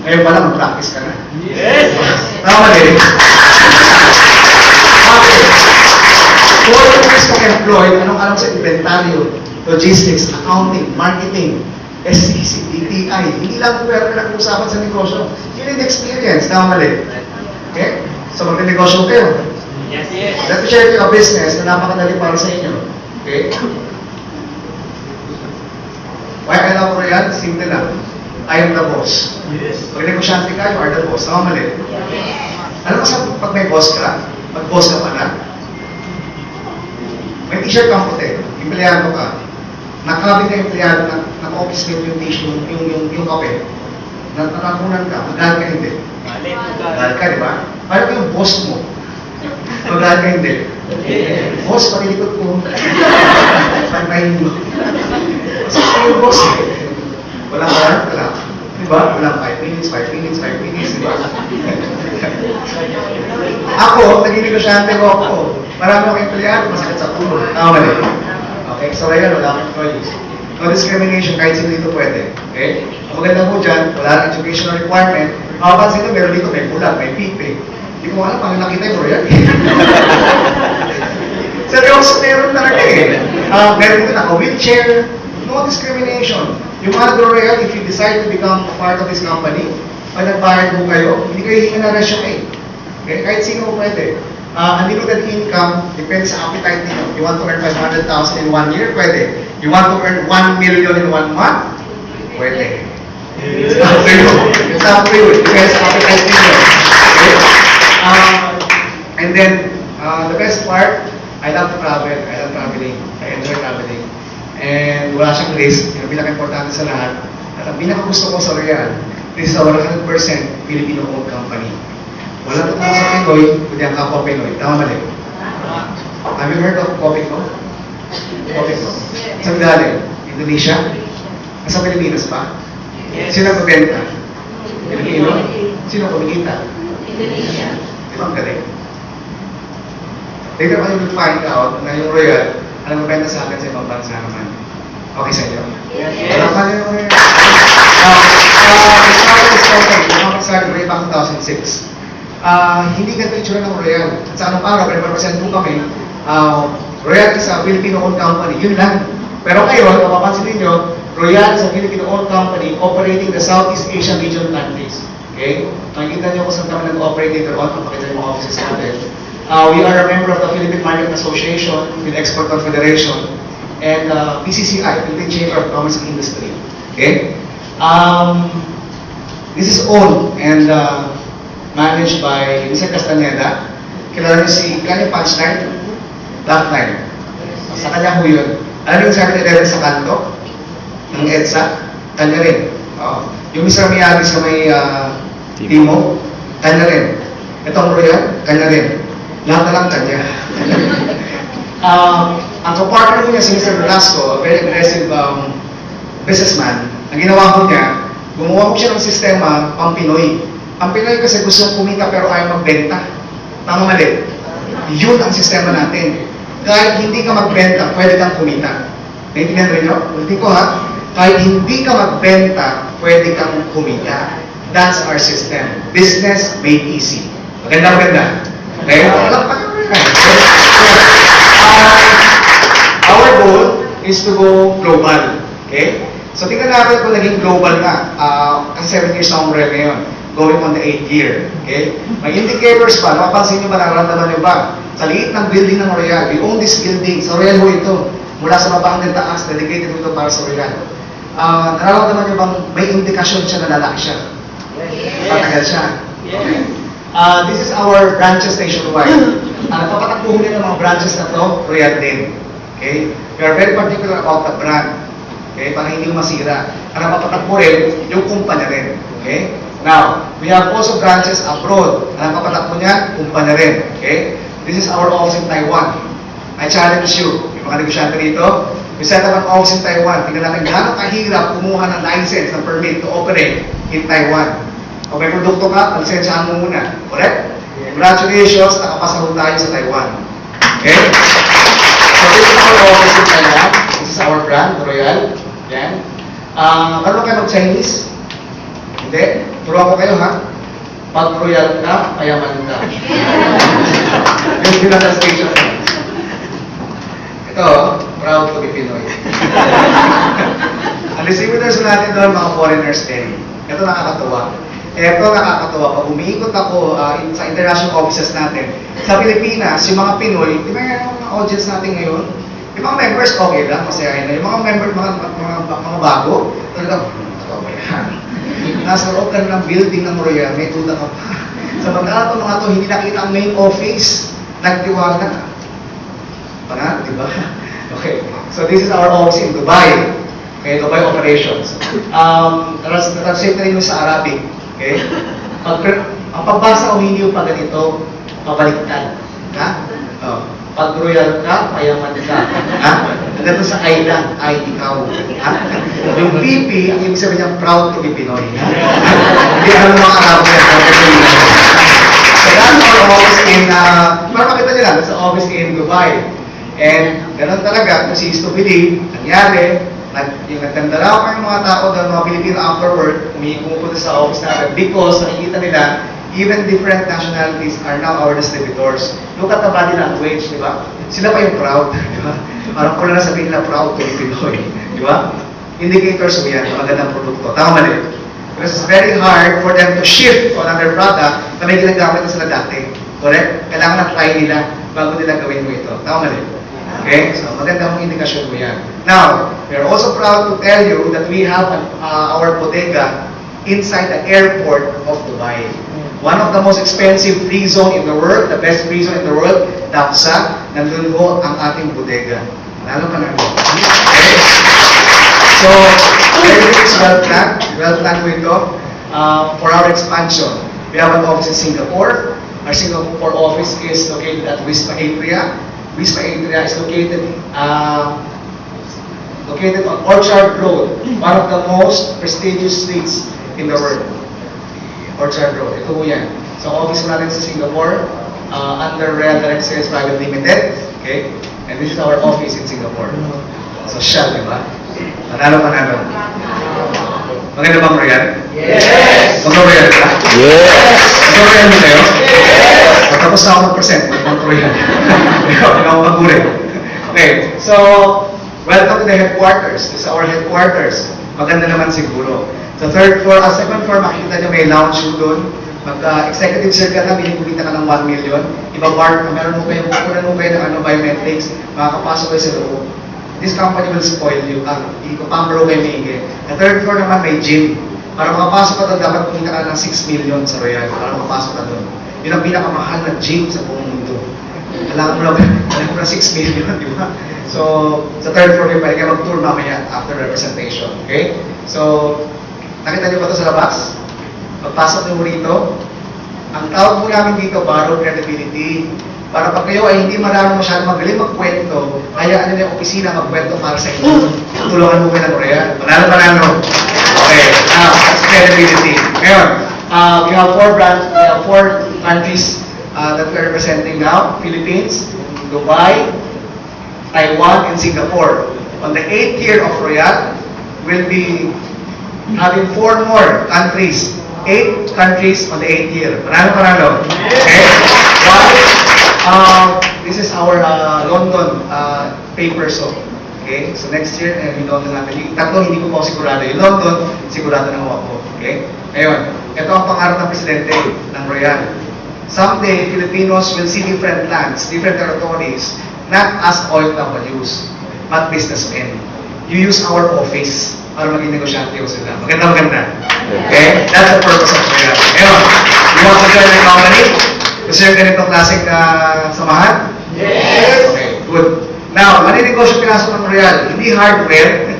Speaker 1: Ngayon pala, mag-practice ka na.
Speaker 2: Yes!
Speaker 1: Tama rin. Okay. 4 years kang employed, anong alam sa inventaryo, logistics, accounting, marketing, SEC, DTI. Hindi lang po pero pinag-usapan sa negosyo. Yun yung experience. Tama rin. Okay? So, mag-negosyo kayo.
Speaker 2: Yes, yes.
Speaker 1: Let me share with you a business na napakadali para sa inyo. Okay? Why I love Royal? Simple lang. I am the boss.
Speaker 2: Yes.
Speaker 1: Pag negosyante ka, you are the boss. Tama mali? Alam mo sa pag may boss ka, pag boss ka pa na, may t-shirt kang puti, empleyado ka, nakabing na empleyado na naka-office mate yung t-shirt, yung kape, natakunan ka, magagal ka hindi. Magagal ka, di ba? Paano yung boss mo? Magagal ka hindi. Boss, pakilikot ko. minutes, 5 minutes, di ba? Ako, naging negosyante ko ako. Marami akong empleyado, masakit sa ulo. Tama ba? Okay, so Royal, wala akong employees. No discrimination, kahit sino dito pwede. Okay? Ang maganda mo dyan, wala nang educational requirement. Makapansin ko, meron dito, may bulag, may pipi. Hindi ko alam, paano nakita yung Royal. Seryoso, meron talaga eh. Meron dito naka-wheelchair, no discrimination. Yung mga Royal, if you decide to become part of this company, pag nagbayad mo kayo, hindi kayo hihingi na resume. Okay? Kahit sino mo pwede. Unlimited income, depende sa appetite niyo. You want to earn 500,000 in 1 year? Pwede. You want to earn 1 million in 1 month? Pwede. It's up to you. It's up to you. Depende sa appetite niyo. Okay? And then, the best part, I love to travel. I love traveling. I enjoy traveling. And wala siyang risk. Yung pinaka-importante sa lahat. At ang pinaka-gusto ko sa Royal, this is a 100% Filipino-owned company. Wala ito sa Pinoy, kundi ang kapwa Pinoy. Tama mali? Have you heard of Copico? Copico. Saan galing? Indonesia? Nasa Pilipinas pa? Sino ang pabenta? Pilipino? Sino ang kumikita?
Speaker 2: Indonesia.
Speaker 1: Di ba ang galing? Later on, you will find out na yung Royal, alam mo benta sa akin sa ibang bansa naman. Okay sa inyo?
Speaker 2: Yes.
Speaker 1: Alam mo yung Royal? Started way back 2006. Hindi ganito itsura ng Royal. At sa anong araw, represent po kami, Royal is a Filipino-owned company. Yun lang. Pero ngayon, mapapansin ninyo, Royal is a Filipino-owned company operating the Southeast Asian region countries. Okay? Makikita niyo kung saan kami nag-operate later on, papakita yung mga offices natin. We are a member of the Philippine Maritime Association, with Export Confederation, and PCCI, Philippine Chamber of Commerce and Industry. Okay? This is owned and managed by Mr. Castaneda. Kilala niyo si kanya Punchline? Black Line. Sa kanya ho yun. Alam niyo yung 7-Eleven sa kanto? Ng EDSA? Kanya rin. Yung Mr. Miyagi sa may Timo? Kanya rin. Itong Royal? Kanya rin. Lahat na lang kanya. Ang kapartner ko niya si Mr. Velasco, a very aggressive businessman. Ang ginawa ko niya, gumawa ko siya ng sistema pang Pinoy. Ang Pinoy kasi gusto kumita pero ayaw magbenta. Tama mali. Yun ang sistema natin. Kahit hindi ka magbenta, pwede kang kumita. Naintindihan rin nyo? Ulitin ko ha. Kahit hindi ka magbenta, pwede kang kumita. That's our system. Business made easy. Maganda. Okay? Our goal is to go global. Okay? So tingnan natin kung naging global na. Kasi 7 years na akong Royal ngayon. Going on the 8th year. Okay? May indicators pa. Mapapansin nyo ba, nararamdaman nyo ba? Sa liit ng building ng Royal, we own this building. Sa Royal ho ito. Mula sa mabang ng taas, dedicated ito para sa Royal. Nararamdaman nyo bang may indikasyon siya na lalaki siya? Patagal siya. Okay? This is our branches nationwide. Napapatakbuhan nila ng mga branches na to, Royal din. Okay? We are very particular about the brand. Okay? Para hindi masira. Ang napapatakbo rin, yung kumpanya rin. Okay? Now, we have also branches abroad. Ang napapatakbo niya, kumpanya rin. Okay? This is our office in Taiwan. I challenge you, yung mga negosyante dito, we set up an office in Taiwan. Tingnan natin gano'ng kahirap kumuha ng license, ng permit to operate in Taiwan. Kung may produkto ka, lisensyahan mo muna. Correct? Congratulations, nakapasa ho tayo sa Taiwan. Okay? So this is our office in Taiwan. This is our brand, Royal. Yan. Marunong kayo mag-Chinese? Hindi? Turuan ko kayo ha? Pag Royal ka, payaman ka. Yung pinaka-station. Ito, proud to be Pinoy. Ang distributors natin doon, mga foreigners din. Ito nakakatuwa. Pag umiikot ako sa international offices natin, sa Pilipinas, yung mga Pinoy, di ba yung mga audience natin ngayon? Yung mga members, okay lang, masaya na. Yung mga members, mga bago, talagang, totoo ba yan? Nasa loob ka ng building ng Royal, may duda ka pa. Samantala itong mga to, hindi nakita ang main office, nagtiwala. Parang, di ba? Okay, so this is our office in Dubai. Okay, Dubai operations. Translate na rin sa Arabic. Okay? Ang pagbasa o hindi yung pag ganito, pabaliktad. Ha? Pag Royal ka, payaman ka. Ha? Hanggang doon sa I lang, I, ikaw. Yung VP, ang ibig sabihin niya, proud to be Pinoy. Hindi alam ng mga Arabo yan. So that's our office in, para makita nila, that's the office in Dubai. And ganun talaga, kung si to believe, nangyari, yung nagtanda raw yung mga tao doon, mga Pilipino after work, pumupunta sa office natin because nakikita nila, even different nationalities are now our distributors. Look at the body language, di ba? Sila pa yung proud, di ba? Parang kung na sabihin na proud to be Pinoy, di ba? Indicators mo yan, magandang produkto. Tama mali. Because it's very hard for them to shift to another product na may ginagamit na sila dati. Correct? Kailangan na-try nila bago nila gawin mo ito. Tama mali. Okay? So, magandang indikasyon mo yan. Now, we are also proud to tell you that we have our bodega inside the airport of Dubai. One of the most expensive free zone in the world, the best free zone in the world, DAPSA, nandun ho ang ating bodega. Lalo pa na. Okay? So, everything is well-planned. Well-planned po ito for our expansion. We have an office in Singapore. Our Singapore office is located at Wisma Atria. Wisma Atria is located on Orchard Road, one of the most prestigious streets in the world. Orchard Road. Ito po yan. So, office po natin sa Singapore, under Real Direct Sales Private Limited. Okay? And this is our office in Singapore. So, Shell, di ba? Manalo. Maganda bang Royal?
Speaker 2: Yes!
Speaker 1: Mag-Royal ka?
Speaker 3: Yes!
Speaker 1: Mag-Royal mo kayo? Tapos na ako mag-present. Mag-Royal. Ikaw mag-Royal. Okay, so, welcome to the headquarters. This is our headquarters. Maganda naman siguro. Sa third floor, second floor, makikita nyo may lounge doon. Mag-executive circle na, binibigita ka ng 1 million. Iba-bar, meron mo kayo, kukunan mo kayo ng biometrics, makakapasok kayo sa loob. This company will spoil you. Ipapambro kayo maigi. The third floor naman may gym. Para makapasok ka doon, dapat kumita ka ng 6 million sa Royal para makapasok ka doon. Yun ang pinakamahal na gym sa buong mundo. Alam mo na 6 million, di ba? So, sa third floor, pwede kayo mag-tour mamaya after representation. Okay? So, nakita niyo ba ito sa labas? Pagpasok niyo rito, ang tawag po namin dito, borrowed credibility. Para pag kayo ay hindi marami masyadong magaling magkwento, hayaan nyo yung opisina magkwento para sa inyo. Tulungan mo kayo ng Royal. Panalo. Okay, now, that's credibility. Ngayon, we have 4 countries that we're representing now. Philippines, Dubai, Taiwan, and Singapore. On the 8th year of Royal, we'll be having 4 more countries. 8 countries on the 8th year. Panalo. Okay? This is our London paper soap. Okay? So next year, yung London natin. Yung tatlo, hindi ko po sigurado. Yung London, sigurado na ako. Okay? Ngayon, ito ang pangarap ng Presidente ng Royal. Someday, Filipinos will see different lands, different territories, not as OFWs, but businessmen. You use our office para maging negosyante ko sila. Maganda. Okay? That's the purpose of Royal. Ngayon, you want to join the company? Gusto yung ganitong klaseng samahan?
Speaker 2: Yes!
Speaker 1: Okay, good. Now, maninegosyo pinasok ng Royal, hindi hardware,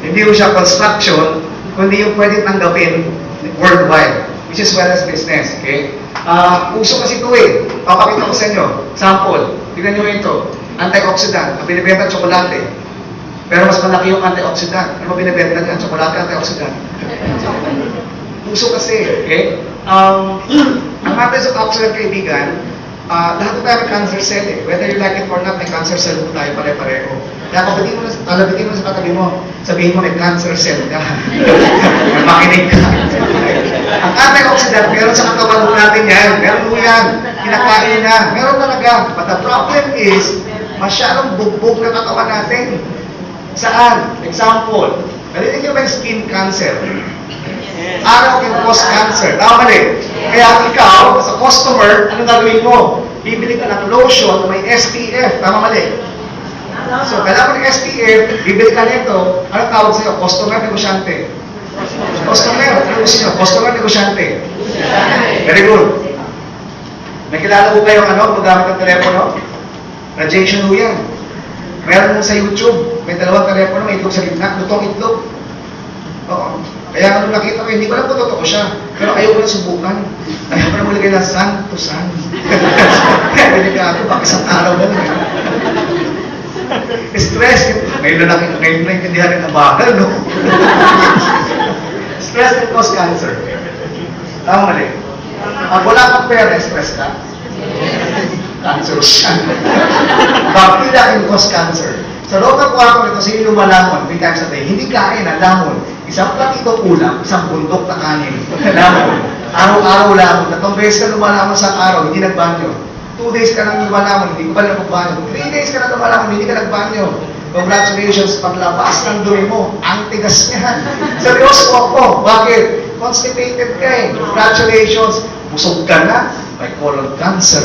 Speaker 1: hindi yung siya construction, kundi yung pwede tanggapin worldwide, which is wellness business, okay? Uso kasi ito eh. Papakita ko sa inyo. Sample. Tignan nyo ito. Antioxidant. Ang binibenta tsokolate. Pero mas malaki yung antioxidant. Ano binibenta niya? Tsokolate, antioxidant. Uso kasi, okay? Ang antioxidant, kaibigan, lahat na tayo may cancer cell eh. Whether you like it or not, may cancer cell mo tayo pare-pareho. Kaya kalabitin mo sa katabi mo, sabihin mo may cancer cell ka. Makinig ka. Ang antioxidant, meron sa katawan mo natin yan. Meron mo yan. Kinakain na. Meron talaga. But the problem is, masyadong bugbog na katawan natin. Saan? Example, narinig nyo ba yung skin cancer? Araw can cause cancer. Tama mali. Kaya ikaw, sa customer, anong gagawin mo? Bibili ka ng lotion na may SPF. Tama mali. So, kailangan mo ng SPF, bibili ka nito, anong tawag sa'yo? Customer, negosyante. Customer, negosyante. Very good. May kilala ko kayo paggamit ng telepono? Radiation ho yan. Meron mo sa YouTube, may 2 telepono, may itlog sa gitna, lutong itlog. Oo. Kaya nung nakita ko, hindi ko alam kung totoo siya. Pero ayaw ko na subukan. Ayaw ko na mulagay na sun to sun. Kaya delikado, baka isang araw na lang. Stress, ngayon naintindihan rin ang bakal, no? Stress can cause cancer. Tama mali. Pag wala kang pera, stress ka? Cancer siya. Bacteria can cause cancer. Sa loob ng kwarto nito, sino lumalamon 3 times a day? Hindi kain, ang lamon. Isang platito ulam, isang bundok na kanin. Lamon. Araw-araw lamon. 3 beses ka lumalamon sa araw, hindi nagbanyo. 2 days ka nang lumalamon, hindi ka pa nagbanyo. 3 days ka nang lumalamon, hindi ka nagbanyo. Congratulations, paglabas ng dumi mo, ang tigas niya. Seryoso ako. Bakit? Constipated ka eh. Congratulations. Busog ka na. May colon cancer.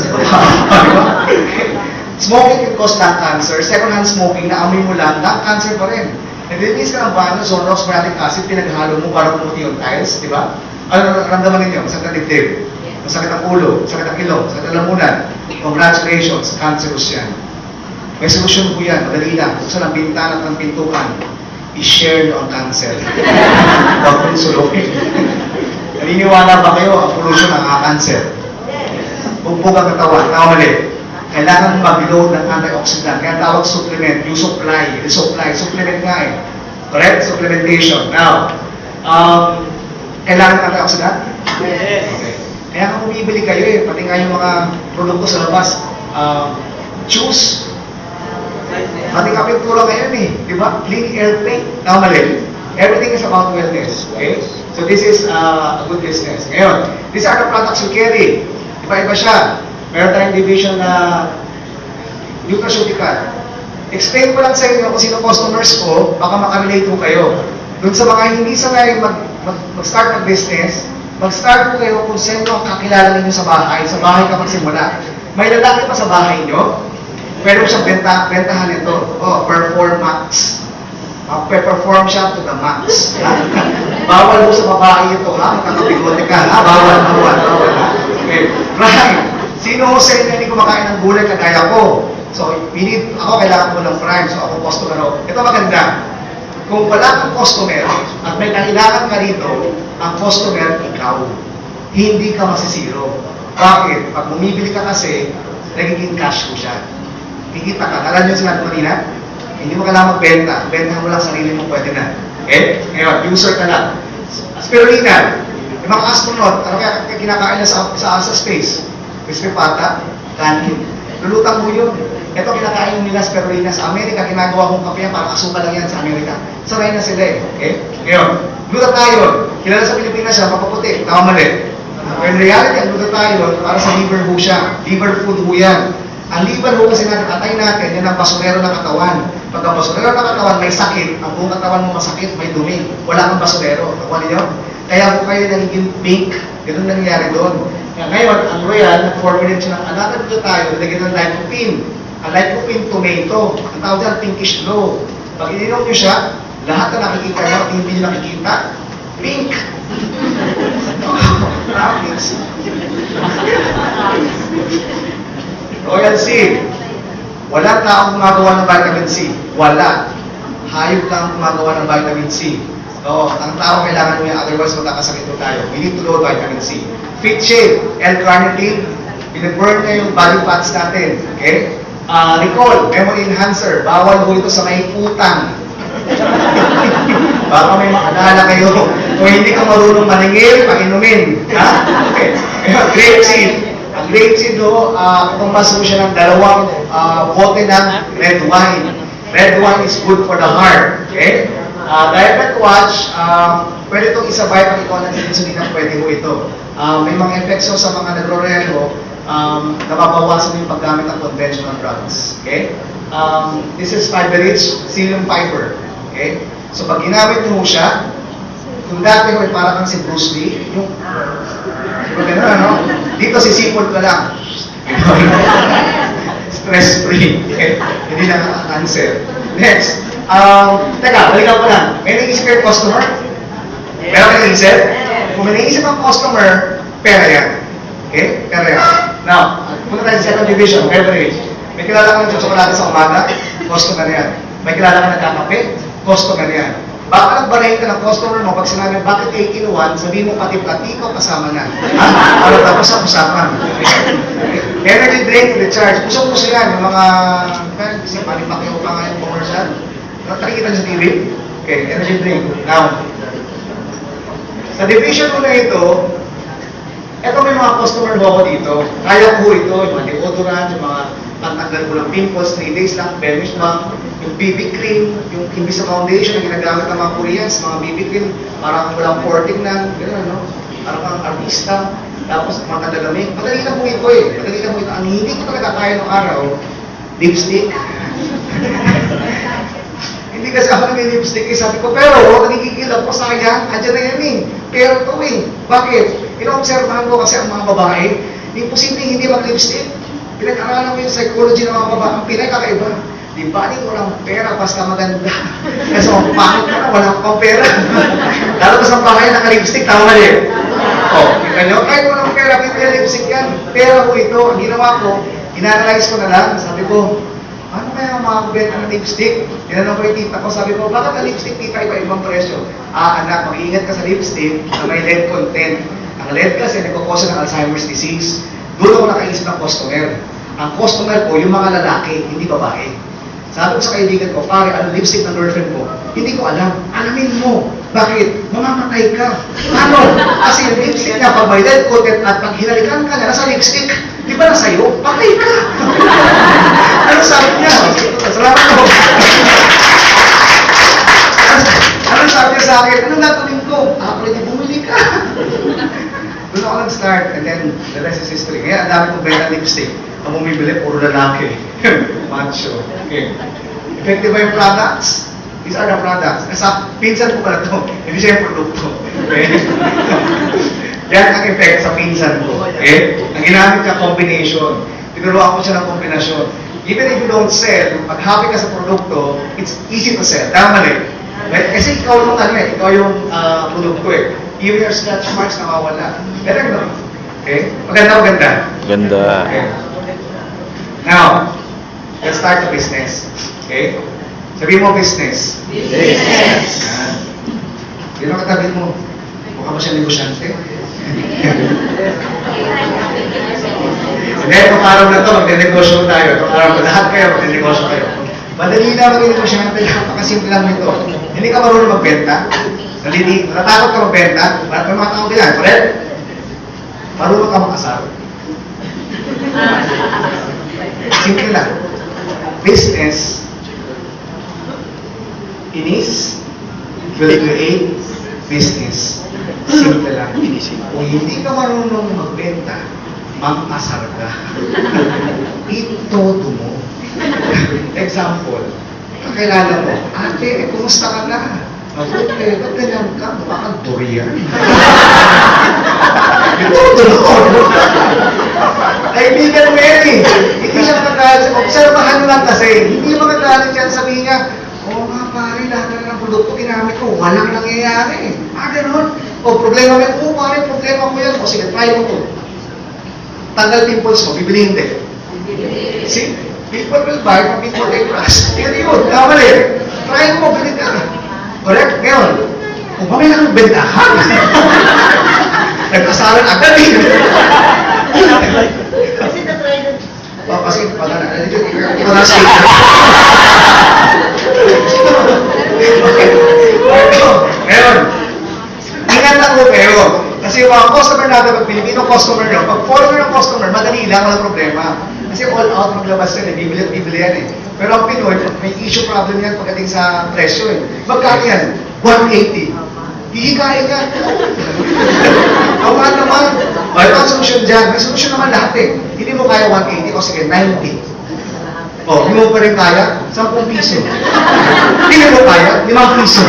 Speaker 1: Smoking can cause lung cancer. Second-hand smoking, naamoy mo lang, lung cancer pa rin. Nag-release ka ng banyo, so roxmaric acid, pinaghalo mo para pumuti yung tiles, di ba? Ano ramdaman ninyo? Masakit ang dibdib, masakit ang ulo, masakit ang ilong, masakit ang lamunan. Congratulations, cancerous yan. May solusyon po yan, madali lang. Buksan ang bintana at ang pintuan, i-share nyo ang cancer. Huwag kong sulukin. Naniniwala ba kayo ang pollution ang cancer? Bugbog ang katawan, mali. Kailangan mag-load ng antioxidant. Kaya tawag supplement, you supply, supplement nga eh. Correct? Supplementation. Now, kailangan ng antioxidant?
Speaker 2: Yes.
Speaker 1: Okay. Kaya kung bumibili kayo eh, pati nga yung mga produkto sa labas, juice, pati nga pintura ngayon eh, di ba? Clean air paint. Mali. Everything is about wellness. Okay? So this is a good business. Ngayon, these are the products you carry. Iba-iba siya. Meron tayong division na nutraceutical. Explain ko lang sa inyo kung sino customers ko, baka makarelate ko kayo. Doon sa mga hindi sanay mag-start ng business, mag-start ko kayo kung sino ang kakilala ninyo sa bahay ka magsimula. May lalaki pa sa bahay nyo, pwede mo siyang bentahan ito. Oh, Performax. Magpe-perform siya to the max. Bawal mo sa babae ito, ha? Magkakabigote ka, ha? Bawal, ha? Okay. Right. Sino sa inyo hindi kumakain ng gulay kagaya ko? So, ako kailangan ko ng prime, so ako customer ako. Ito maganda. Kung wala kang customer at may kailangan ka rito, ang customer, ikaw. Hindi ka masisiro. Bakit? Pag bumibili ka kasi, nagiging cash ko siya. Kikita ka. Alam niyo sinabi ko kanina? Hindi mo kailangan magbenta. Bentahan mo lang sarili mo, pwede na. Okay? Ngayon, user ka lang. Spirulina. Yung mga astronaut, ano kaya kinakain na sa space? Crispy pata, kanin. Lulutang mo yun. Ito kinakain nila spirulina sa Amerika, ginagawa kong kape para asukal lang yan sa Amerika. Sanay na sila eh. Okay? Ngayon, glutathione. Kilala sa Pilipinas siya, mapaputi. Tama mali. In reality, ang glutathione, para sa liver ho siya. Liver food ho yan. Ang liver ho kasi natin, atay natin, yan ang basurero ng katawan. Pag ang basurero ng katawan may sakit, ang buong katawan mo masakit, may dumi. Wala kang basurero. Nakuha ninyo? Kaya kung kayo nagiging pink, ganun nangyayari doon. Kaya ngayon, ang Royal, nag-formulate siya ng another glutathione, nilagyan ng lycopene. Ang lycopene tomato, ang tawag dyan, pinkish glow. Pag ininom nyo siya, lahat na nakikita nyo at hindi nyo nakikita, pink. Promise. Royal Seed. Walang taong gumagawa ng vitamin C. Wala. Hayop lang ang gumagawa ng vitamin C. So, ang tao kailangan mo yan, otherwise magkakasakit mo tayo. We need to load vitamin C. Fit Shade, L-carnitine, binaburn niya yung body fats natin. Okay? Recall, memory enhancer, bawal mo ito sa may utang. Baka may makadala kayo. Kung hindi ka marunong maningil, pag-inumin. Ha? Okay. Grapeseed. Ang grapeseed do, kumpasa mo siya ng 2 bote ng red wine. Red wine is good for the heart. Okay? Diabetes watch, pwede itong isabay pag ikaw ng insulin na pwede mo ito. May mga epekso sa mga nagro-relo, nababawasan yung paggamit ng conventional drugs. Okay? This is fiber-rich psyllium fiber. Okay? So pag ginamit mo siya, kung dati ko parang si Bruce Lee, yung gano'n, ano? Dito sisipol ka lang. Stress-free. Okay? Hindi na cancer. Next. Teka, balikan ko lang. May naisip kayo customer? Meron kayo naisip? Kung may naisip ang customer, pera yan. Okay? Pera yan. Now, punta tayo sa second division, beverage. May kilala ka ng chocolate sa umaga, customer yan. May kilala ka ng kakape, customer yan. Baka nagbalay ka ng customer mo, pag sinabi, bakit 8 in 1, sabihin mo pati platiko, kasama na. Ha? Ano tapos sa usapan? Energy drink, recharge. Puso-puso yan, yung mga, kasi palipakyo pa nga yung commercial. nakikita niyo sa TV? Okay, energy drink. Now, sa division ko na ito, eto may mga customer mo ako dito. Kaya ko ito, yung mga deodorant, yung mga pantanggal ko ng pimples, 3 days lang, Vanish Balm, yung BB cream, yung imbis sa foundation na ginagamit ng mga Koreans, mga BB cream, parang walang porting na, gano'n, no? Parang kang artista, tapos matagalamig. Madali lang po ito eh. Madali lang po ito. Ang hindi ko talaga kaya ng araw, lipstick. Hindi kasi ako may lipstick eh. Sabi ko, pero nagigigil ako, sayang, andyan na yan eh. Pero ito eh. Bakit? Ino-observahan ko kasi ang mga babae, imposible hindi mag-lipstick. Pinag-aralan ko yung psychology ng mga babae. Ang pinagkakaiba, di ba walang pera basta maganda. Kasi ang pangit mo na, walang pang pera. Lalo sa bahay, naka-lipstick, tama din. Kita nyo, kahit walang pera, pipila lipstick yan. Pera ko ito, ang ginawa ko, inanalyze ko na lang, sabi ko, ano kaya ang mga benta ng lipstick? Tinanong ko yung tita ko, sabi ko, bakit ang lipstick tita iba-ibang presyo? Anak, mag-iingat ka sa lipstick na may lead content. Ang lead kasi nagkakos ng Alzheimer's disease. Doon ako nakaisip ng customer. Ang customer ko, yung mga lalaki, hindi babae. Sabi ko sa kaibigan ko, pare, ano lipstick ng girlfriend ko? Hindi ko alam. Alamin mo. Bakit? Mamamatay ka. Ano? Kasi yung lipstick niya, pag may lead content at pag hinalikan ka niya, nasa lipstick, di ba nasa iyo? Patay ka. Ano sabi niya? Salamat ko. Ano sabi niya sa akin? Ano gagawin ko? Pwede bumili ka. Doon ako nag-start, and then the rest is history. Ngayon, ang dami kong benta lipstick. Ang bumibili, puro lalaki. Macho. Okay. Effective ba yung products? These are the products. Nasa pinsan ko pala ito. Hindi siya yung produkto. Okay? Yan ang effect sa pinsan ko. Okay? Ang ginamit ka, combination. Tinuruan ko siya ng kombinasyon. Even if you don't sell, pag happy ka sa produkto, it's easy to sell. Tama rin. Right? Kasi ikaw yung ikaw yung produkto eh. Even your scratch marks nakawala. Ganun no? Okay? Maganda.
Speaker 3: Ganda.
Speaker 1: Okay. Now, let's start the business. Okay? Sabihin mo business.
Speaker 2: Business.
Speaker 1: Yan ang katabi mo. Mukha ba siya negosyante? Hindi, itong araw na ito, magdinegosyo tayo. Itong araw na lahat kayo, magdinegosyo kayo. Madali na magdinegosyo natin. Napakasimple lang nito. Hindi ka marunong magbenta. Natatakot ka magbenta. May mga tao ganyan, correct? Marunong ka makasal. Simple lang. Business, inis, will create business. Simple lang. Kung hindi ka marunong magbenta, mag-asar ka. Itodo mo. Example, kakilala mo, ate, kumusta ka na? Mabuti, ba't ganyan ka? Mukha kang durian. Itodo mo. Kaibigan Mary, hindi siya magagalit. Observahan mo lang kasi, hindi magagalit yan. Sabihin niya, oo nga pare, lahat na ng produkto ginamit ko, walang nangyayari. Ganun. O problema mo, oo pare, problema ko yan. O sige, try mo to. Tanggal pimples mo, bibili hindi. See? People will buy from before they trust. Yan yun, kamali. Try mo, bili ka. Correct? Ngayon, kung ba may nagbentahan? Nagkasalan agad eh.
Speaker 2: Kasi na-try na.
Speaker 1: Kasi pala na, ikaw na speaker. Ngayon, ingat lang po kayo. Kasi yung mga customer natin, pag Pilipino customer nyo, pag foreigner ng customer, madali lang, walang problema. Kasi all out maglabas yan, bibili at bibili yan eh. Pero ang Pinoy, may issue problem yan pagdating sa presyo eh. Magkano yan? 180. Hihikain ka. Ang mahal naman. Ito ang solusyon dyan. May solusyon naman lahat eh. Hindi mo kaya 180 o sige, 90. O, hindi mo pa rin kaya? 10 piso. Hindi mo kaya? 5 piso.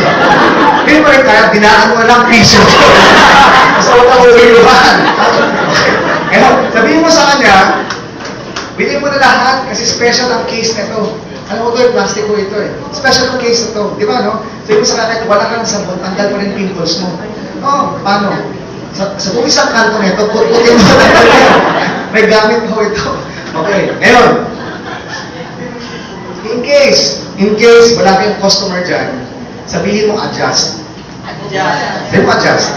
Speaker 1: Hindi mo pa rin kaya? Dinaan mo na lang piso. Basta wala ko uliluhan. Kaya, sabihin mo sa kanya, bilhin mo na lahat kasi special ang case na ito. Alam mo ito, yung plastic ko ito eh. Special ang case na ito. Di ba, no? Sabi mo sa kanya, wala ka ng sabon, tanggal pa rin pimples mo. Paano? Sa kung isang kanto na ito, pututin mo na ito. May gamit mo ito. Okay, ngayon. In case wala kayong customer dyan, sabihin mo adjust. Sabihin mo adjust.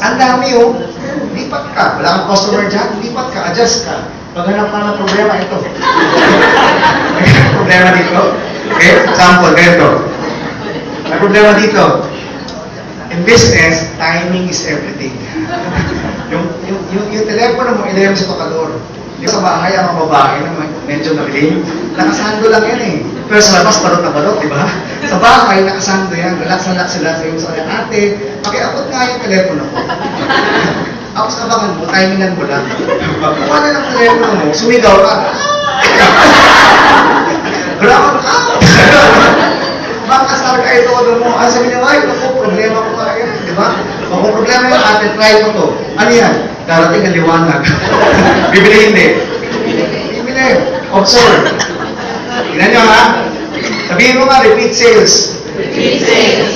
Speaker 1: Ang dami oh. Lipat ka. Wala kang customer dyan, lipat ka, adjust ka. Paghanap ka ng problema, ito. May problema dito. Okay? Example, ganito. problema dito. In business, timing is everything. yung telepono mo, ilagay mo sa tokador. Yung sa bahay, ang mga babae na medyo nabiling, nakasando lang yan eh. Pero sa labas, balot na balot, di ba? Sa bahay, nakasando yan. Relax sila sa yung sa kanya, ate, pakiabot nga yung telepono ko. Ako sa abangan mo, timingan mo lang. Pagkuha na ng telepono mo, sumigaw ka. Wala ka, baka sabi ka ito mo, sabi niya, ay, naku, problema ko ka yan, di ba? Kung problema yung ate, try mo to. Ano yan? Darating ang liwanag. Bibili hindi. Bibili. Observe. Tingnan nyo ha. Sabihin mo nga, repeat sales.
Speaker 2: Repeat sales.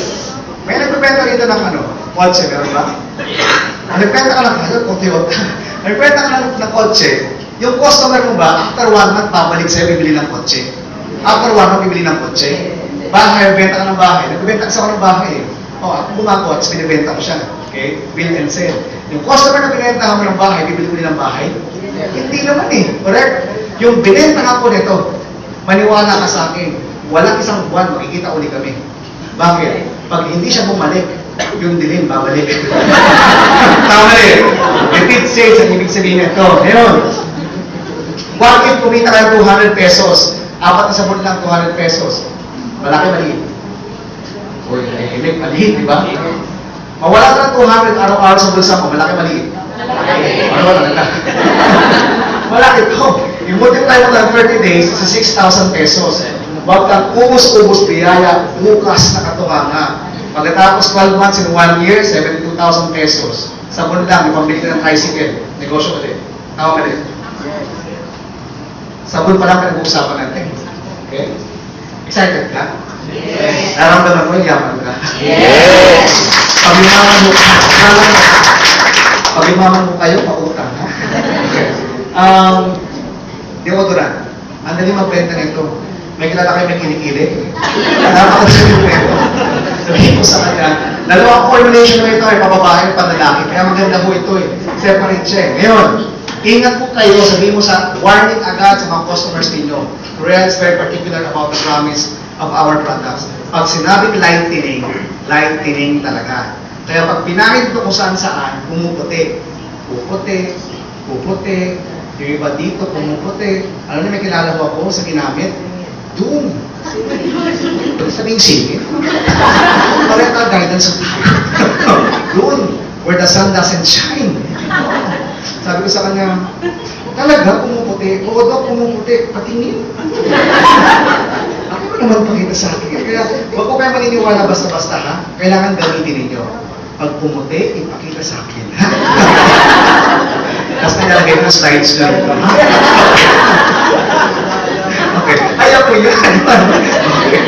Speaker 1: May nagbibenta rito ng ano? Kotse, meron ba? Nagbibenta ka ng nagbibenta ka ng kotse. Yung customer mo ba, after 1 month, babalik sa'yo, bibili ng kotse. After 1 month, bibili ng kotse. Bahay, benta ka ng bahay. Nagbibenta kasi ako ng bahay eh. O, ako gumagawa, tapos binibenta ko siya. Okay? Bill and sell. Yung customer na binenta mo ng bahay, bibili ko ng bahay? Hindi naman eh. Correct? Yung binenta ko nito, maniwala ka sa akin, walang isang buwan, makikita uli kami. Bakit? Pag hindi siya bumalik, yung dilim, babalik. Tama rin. Repeat sales ang ibig sabihin nito. Ngayon, what if kumita kayo 200 pesos, 4 na sabon lang 200 pesos. Malaki maliit. Uy, nahihimik, maliit, di ba? Mawala ka ng 200 araw-araw sa bulsa mo, malaki maliit. Wala na. Malaki to. I-multiply mo ng 30 days sa 6,000 pesos. Huwag kang ubus-ubus biyaya, bukas na katuhanga. Pagkatapos 12 months in 1 year, 72,000 pesos. Sabon lang, ipambili ka ng tricycle. Negosyo ulit. Tama ka rin. Sabon pa lang pinag-uusapan natin. Okay? Excited ka?
Speaker 2: Yes.
Speaker 1: Naramdaman mo yung yaman ka?
Speaker 2: Yes.
Speaker 1: Pag-imaman mo ka. Pag-imaman mo kayo, pautang. Ha? Okay. Deodorant. Ang dali magbenta nito. May kilala kayo may kinikili. Napakasal yung kwento. Sabihin ko sa kanya, dalawang formulation mo ito ay pababae at panlalaki. Kaya maganda mo ito eh. Separate siya eh. Ngayon, ingat po kayo, sabihin mo sa warning agad sa mga customers ninyo. Korea is very particular about the promise of our products. Pag sinabing lightening talaga. Kaya pag pinahid ito kung saan-saan, pumuputi. Puputi, puputi, yung iba dito, pumuputi. Alam niyo, may kilala ko ako sa ginamit. Doom. Sabihin singit. Parental guidance of doon, where the sun doesn't shine. Sabi ko sa kanya, talaga, pumuputi. Oo daw, pumuputi. Patingin. Ako mo naman pakita sa akin. Kaya, huwag ko kayo maniniwala basta-basta, ha? Kailangan gamitin ninyo. Pag pumuti, ipakita sa akin, ha? Tapos nalagay ko slides lang. Okay. Ayaw ko yan. Okay.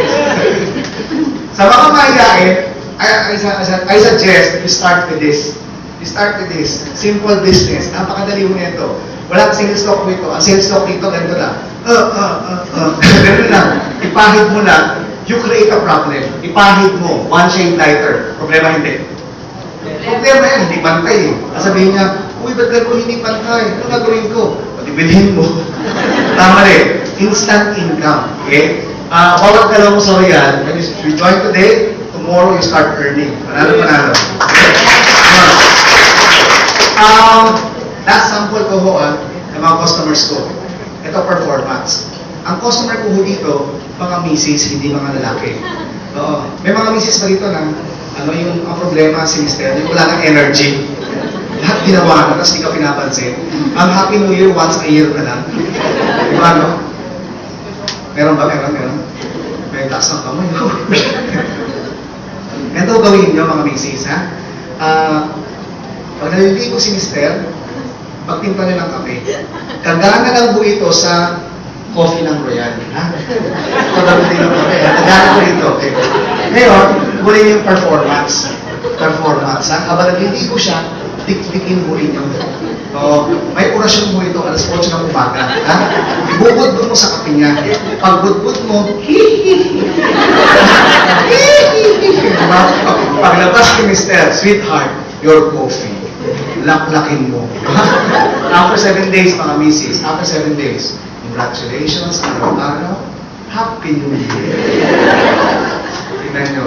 Speaker 1: Sa mga mahihain, I suggest you start with this. You start with this. Simple business. Napakadali mo nito. Walang sales stock mo ito. Ang sales stock dito, ganito lang. Ganito lang. Ipahid mo lang. You create a problem. Ipahid mo. One shade lighter. Problema hindi. Problema yan. Hindi pantay eh. Sabihin niya, uy, ba't gano'n hindi pantay? Ano gagawin ko? Pag-ibilhin mo. Tama rin. Instant income. Okay? Bawat dalaw mo sa Royal, when you join today, tomorrow you start earning. Manalo. Last sample ko ho, ng mga customers ko. Ito performance. Ang customer ko ho dito, mga misis, hindi mga lalaki. Oo. May mga misis pa dito na, yung ang problema si Mr. Yung wala ng energy. Lahat ginawa na, tapos di ka pinapansin. Ang Happy New Year, once a year ka lang. Diba, no? Meron ba? Meron. May taas ng kamay. Ganito gawin nyo, mga misis, ha? Pag naliligo si Mr., pagtimpla niyo ng kape, kagana lang po ito sa coffee ng Royal. Ha? Ito lang din ng kape. Kagana po ito. Okay. Ngayon, muli yung performance. Performance. Ha? Habang naliligo siya, dik-dikin mo rin yung may orasyon mo ito alas 8 ng umaga. Ha? Ibubudbud mo sa kape niya. Pag budbud mo, hihihi. Diba? Paglabas ni Mr. Sweetheart, your coffee. Laklakin mo. After 7 days, mga misis, after 7 days, congratulations, araw-araw, Happy New Year. Tingnan nyo,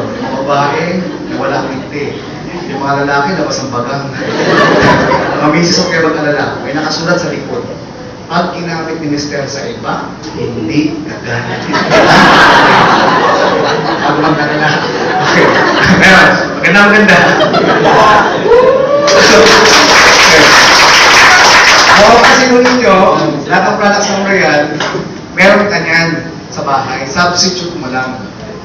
Speaker 1: babae na wala kinti. Yung mga lalaki, labas ang bagang. Mga misis o kayo mag-alala, may nakasulat sa likod. Pag ginamit ni Mister sa iba, hindi gagana. Pag mag-alala. Okay. Meron. Maganda. Oo, kasi nung ninyo, lahat ng products ng Royal, meron ka niyan sa bahay. Substitute mo lang.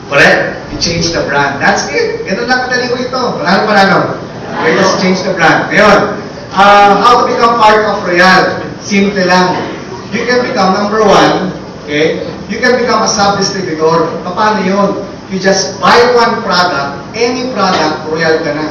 Speaker 1: Correct? You change the brand. That's it. Ganun lang kadali ko ito. Panalo. Okay, just change the brand. Ngayon, how to become part of Royal? Simple lang. You can become number 1, okay? You can become a sub-distributor. Paano yun? You just buy one product, any product, Royal ka na.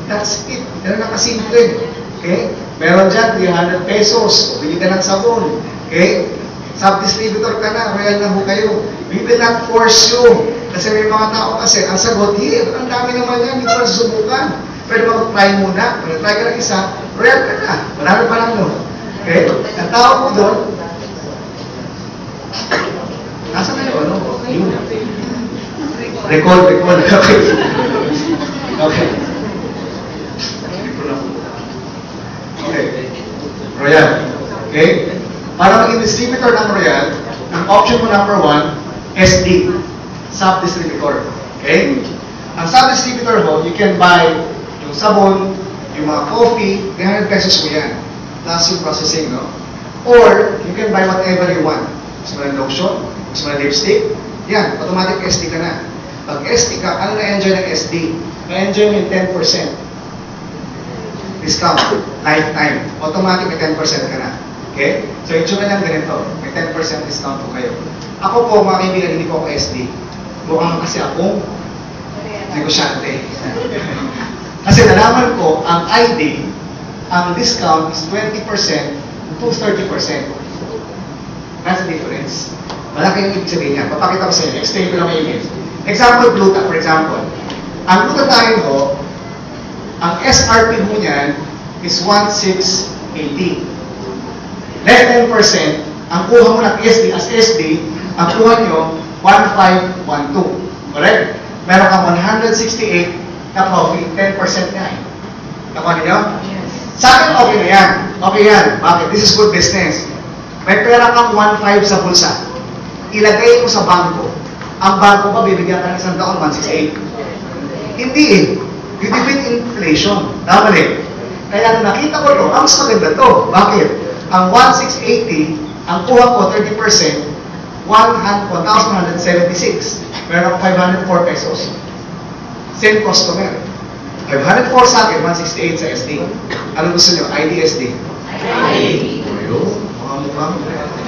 Speaker 1: That's it. Ganun lang kasimple. Okay? Meron dyan, 300 pesos. Bili ka ng sabon. Okay? Sub-distributor ka na, Royal na ho kayo. We will not force you. Kasi may mga tao kasi, ang sagot, ang dami naman yan, hindi ko susubukan. Pwede ba mag-try muna? Pwede try ka ng isa, Royal ka na. Marami pa lang no. Okay? Ang tao po doon, nasa na yun, ano? Yun. Recall. Okay. Okay. Okay. Royal. Okay? Para maging distributor ng Royal, ang option mo number 1, SD, sub-distributor. Okay? Ang sub-distributor mo, you can buy yung sabon, yung mga coffee, 300 pesos mo yan. Plus yung processing, no? Or, you can buy whatever you want. Gusto mo ng lotion, gusto mo ng lipstick, yan, automatic SD ka na. Pag SD ka, ano na-enjoy ng SD? Na-enjoy mo yung 10% discount, lifetime. Automatic may 10% ka na. Okay? So, yung tsura lang ganito. May 10% discount po kayo. Ako po, mga kaibigan, hindi ko ako SD. Mukhang kasi akong negosyante. Kasi nalaman ko, ang ID, ang discount is 20% to 30%. That's the difference. Malaki yung ibig sabihin niya. Papakita ko sa inyo. Explain ko lang maigit. Example, gluta, for example. Ang glutathione ho, ang SRP mo niyan is 1,680. Less than 10%, ang kuha mo ng SD as SD, ang kuha nyo, 1,512. Correct? Meron kang 168 na coffee, 10% nga eh. Nakuha ninyo?
Speaker 2: Yes.
Speaker 1: Sa akin, okay na yan. Okay yan. Bakit? This is good business. May pera kang 1,500 sa bulsa. Ilagay mo sa bangko. Ang bangko pa, bibigyan ka ng isang taon, 168. Hindi eh. You defeat inflation. Tama eh. Kaya nung nakita ko to, ang mas maganda to. Bakit? Ang 1,680, ang kuha ko 30%, 1,176. Meron ako 504 pesos. Same customer. 504 sa akin, 168 sa SD. Ano gusto nyo? ID, SD?
Speaker 2: ID.
Speaker 1: Mga mukhang.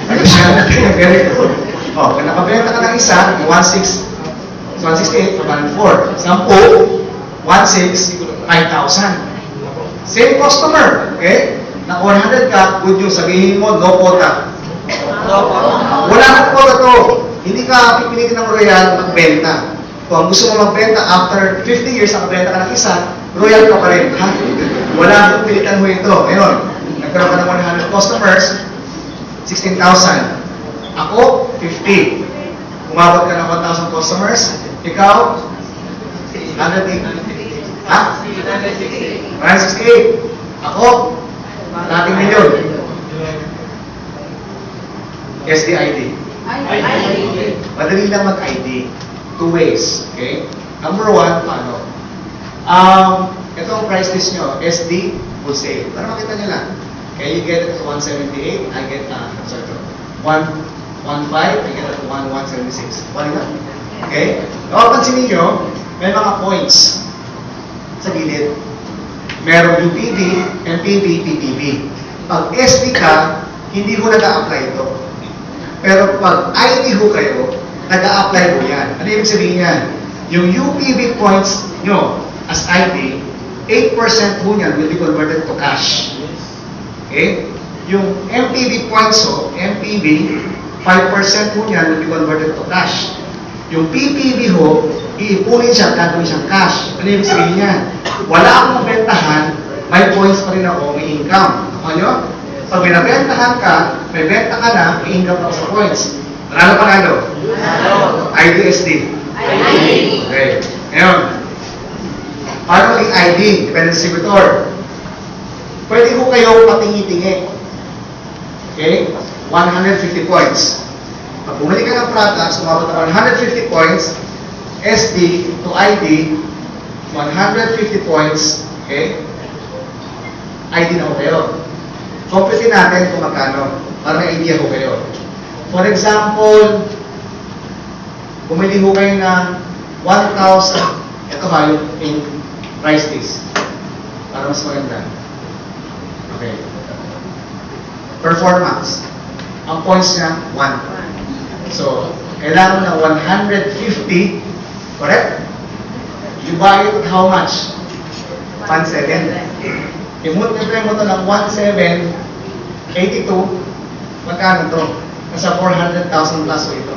Speaker 1: Ano siya? Very good. O, kung nakabenta ka ng isa, 168, 504. 10, 1,600, 5,000. Same customer, okay? Na 100 ka, good news, sabihin mo, no quota. Wala kang quota to. Hindi ka pipilitin ng Royal magbenta. Kung gusto mo magbenta, after 50 years, nakabenta ka ng isa, Royal ka pa rin. Ha? Wala kang pilitan mo ito. Ngayon, nagkaroon ka ng 100 customers, 16,000. Ako, 50. Umabot ka ng 1,000 customers, ikaw, 180. Ha? 168. Ako, dating milyon. SDID. Madali lang mag-ID. 2 ways. Okay? Number 1, paano? Itong price list nyo, SD, wholesale. Para makita nyo lang. Okay, you get it to 178, I get, 115, I get it to 176. Wala lang. Okay? Napapansin ninyo, may mga points sa gilid. Merong UPB, MPB, PPB. Pag SD ka, hindi ho nag-a-apply ito. Pero pag ID ho kayo, nag-a-apply ho yan. Ano ibig sabihin yan? Yung UPB points nyo as ID, 8% ho niyan will be converted to cash. Okay? Yung MPB points ho, MPB, 5% ho niyan will be converted to cash. Yung PPB ho, iipunin siya, gagawin siyang cash. Ano ibig sabihin yan? Wala akong mabentahan, may points pa rin ako, may income. Ako nyo? Pag binabentahan ka, may benta ka na, may income ako sa points. Panalo?
Speaker 2: Hello.
Speaker 1: IDSD.
Speaker 2: ID.
Speaker 1: Okay. Ngayon, maging ID, dependent distributor. Pwede ko kayo patingi-tingi. Okay? 150 points. Pag bumili ka ng products, umabot ng 150 points, SD to ID, 150 points, okay? ID na ko kayo. Compute natin kung magkano, para may idea ko kayo. For example, bumili ko kayo ng 1,000, ito ha, yung price list, para mas maganda. Okay. Performance. Ang points niya, 1. So, kailangan mo ng 150, correct? You buy it at how much? 1,700. I-multiply mo ito ng 1,782. Magkano ito? Nasa 400,000 plus o ito.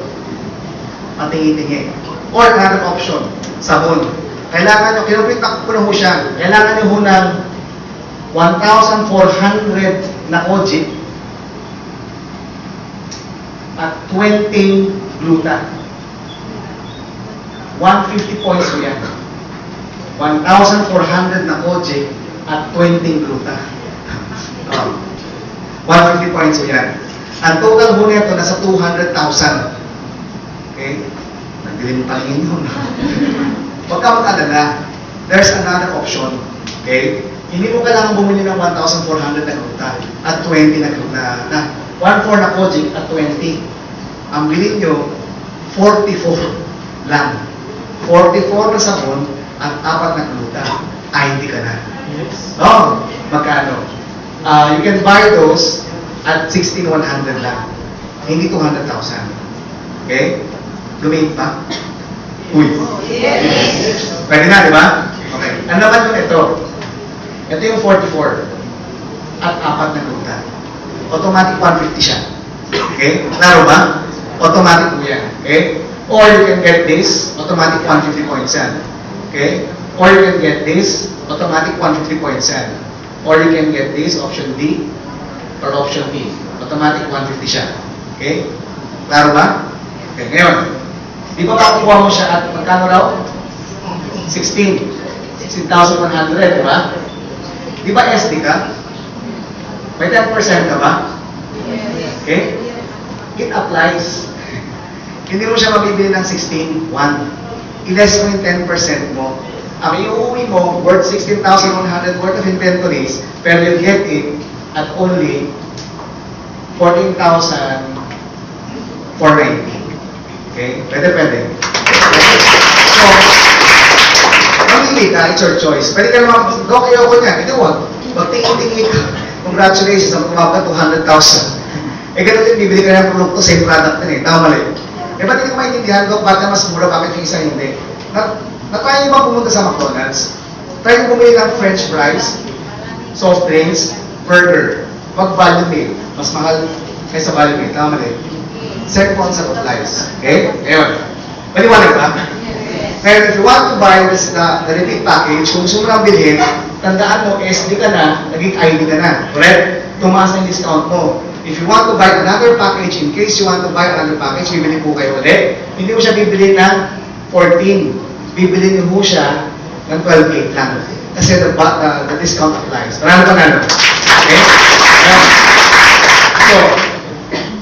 Speaker 1: Patingi-tingi. Or another option, sabon. Kailangan nyo, kinupitak ko na ho siya. Kailangan nyo ho ng 1,400 na Kojic at 20 gluta. 150 points ko yan. 1,400 na Kojic at 20 gluta. 150 points ko yan. Ang total ho nito nasa 200,000. Okay? Nagdilim pa rin yun. Huwag ka mag-alala. There's another option. Okay? Hindi mo kailangan bumili ng 1,400 na gluta at 20 na 1,400 na Kojic at 20. Ang bilhin nyo, 44 lang. 44 na sabon at 4 na gluta. ID ka na. Oh, magkano? You can buy those at 16,100 lang. Hindi 200,000. Okay? Lumit pa? Uy.
Speaker 2: Yes.
Speaker 1: Pwede na, di ba? Okay. Ano naman yung ito? Ito yung 44 at 4 na gluta. Automatic 150 siya. Okay? Klaro ba? Automatic po yan. Okay? Or you can get this, automatic 150 points yan. Okay? Or you can get this, automatic 150 points yan. Or you can get this, option D, or option B. Automatic 150 siya. Okay? Klaro ba? Okay, ngayon. Di ba makukuha mo siya at magkano raw? 16,100, di ba? Di ba SD ka? May 10% ka ba? Okay? It applies. Hindi mo siya mabibili ng 16,100. I-less mo yung 10% mo. Ang iuwi mo, worth 16,100 worth of inventories, pero you get it at only 14,490. Okay? Pwede. So, mamili ka, it's your choice. Pwede ka naman, go kayo ko niya. Ito wag. Magtingin-tingin ka. Congratulations, ang tumawag ka 200,000. Ganun din, bibili ka ng produkto, same product din eh. Tama mali. Ba't hindi ko maintindihan ko, bakit mas mura, bakit yung isa hindi? Natry niyo ba pumunta sa McDonald's? Try niyo bumili ng French fries, soft drinks, burger. Mag-value meal. Mas mahal kaysa value meal. Tama mali. Same concept applies. Okay? Ngayon. Maliwanag ba? Ngayon, if you want to buy this, the repeat package, kung gusto mo lang bilhin, tandaan mo, SD ka na, naging ID ka na. Correct? Tumaas na yung discount mo. If you want to buy another package, in case you want to buy another package, bibili po kayo ulit. Hindi mo siya bibili ng 14. Bibili niyo po siya ng 12.8 lang. Kasi the discount applies. Marami pa na. Okay? So,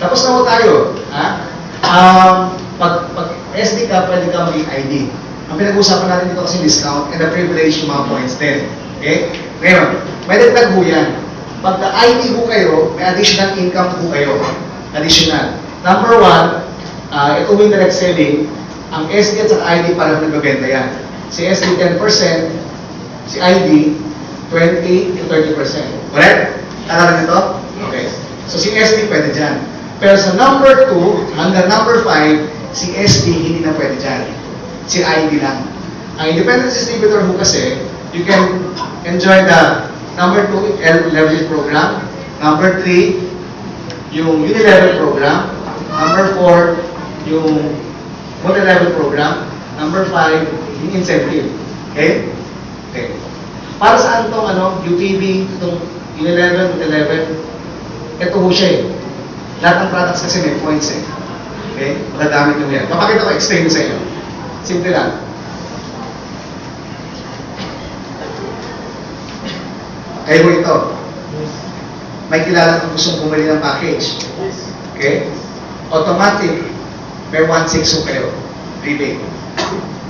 Speaker 1: tapos na po tayo. Ha? Pag SD ka, pwede ka maging ID. Ang pinag-uusapan natin dito kasi discount and the privilege yung mga points din. Okay? Ngayon, may dagdag po yan. Pag ID po kayo, may additional income po kayo. Additional. Number 1, ito yung direct selling. Ang SD at sa ID parang nagbebenta yan. Si SD 10%, si ID 20 to 30%. Correct? Alam nito? Okay. So si SD pwede dyan. Pero sa number 2 hanggang number 5, si SD hindi na pwede dyan. Si ID lang. Ang independent distributor mo kasi, you can enjoy the number 2, leverage program. Number 3, yung unilevel program. Number 4, yung multi-level program. Number 5, yung incentive. Okay? Okay. Para saan itong UPB, itong unilevel, multi-level? Ito ho siya eh. Lahat ng products kasi may points eh. Okay? Magagamit nyo yan. Papakita ko, explain ko sa inyo. Simple lang. Kayo mo ito. May kilala kung gustong bumili ng package. Okay? Automatic, may 1.6 ho kayo. Rebate.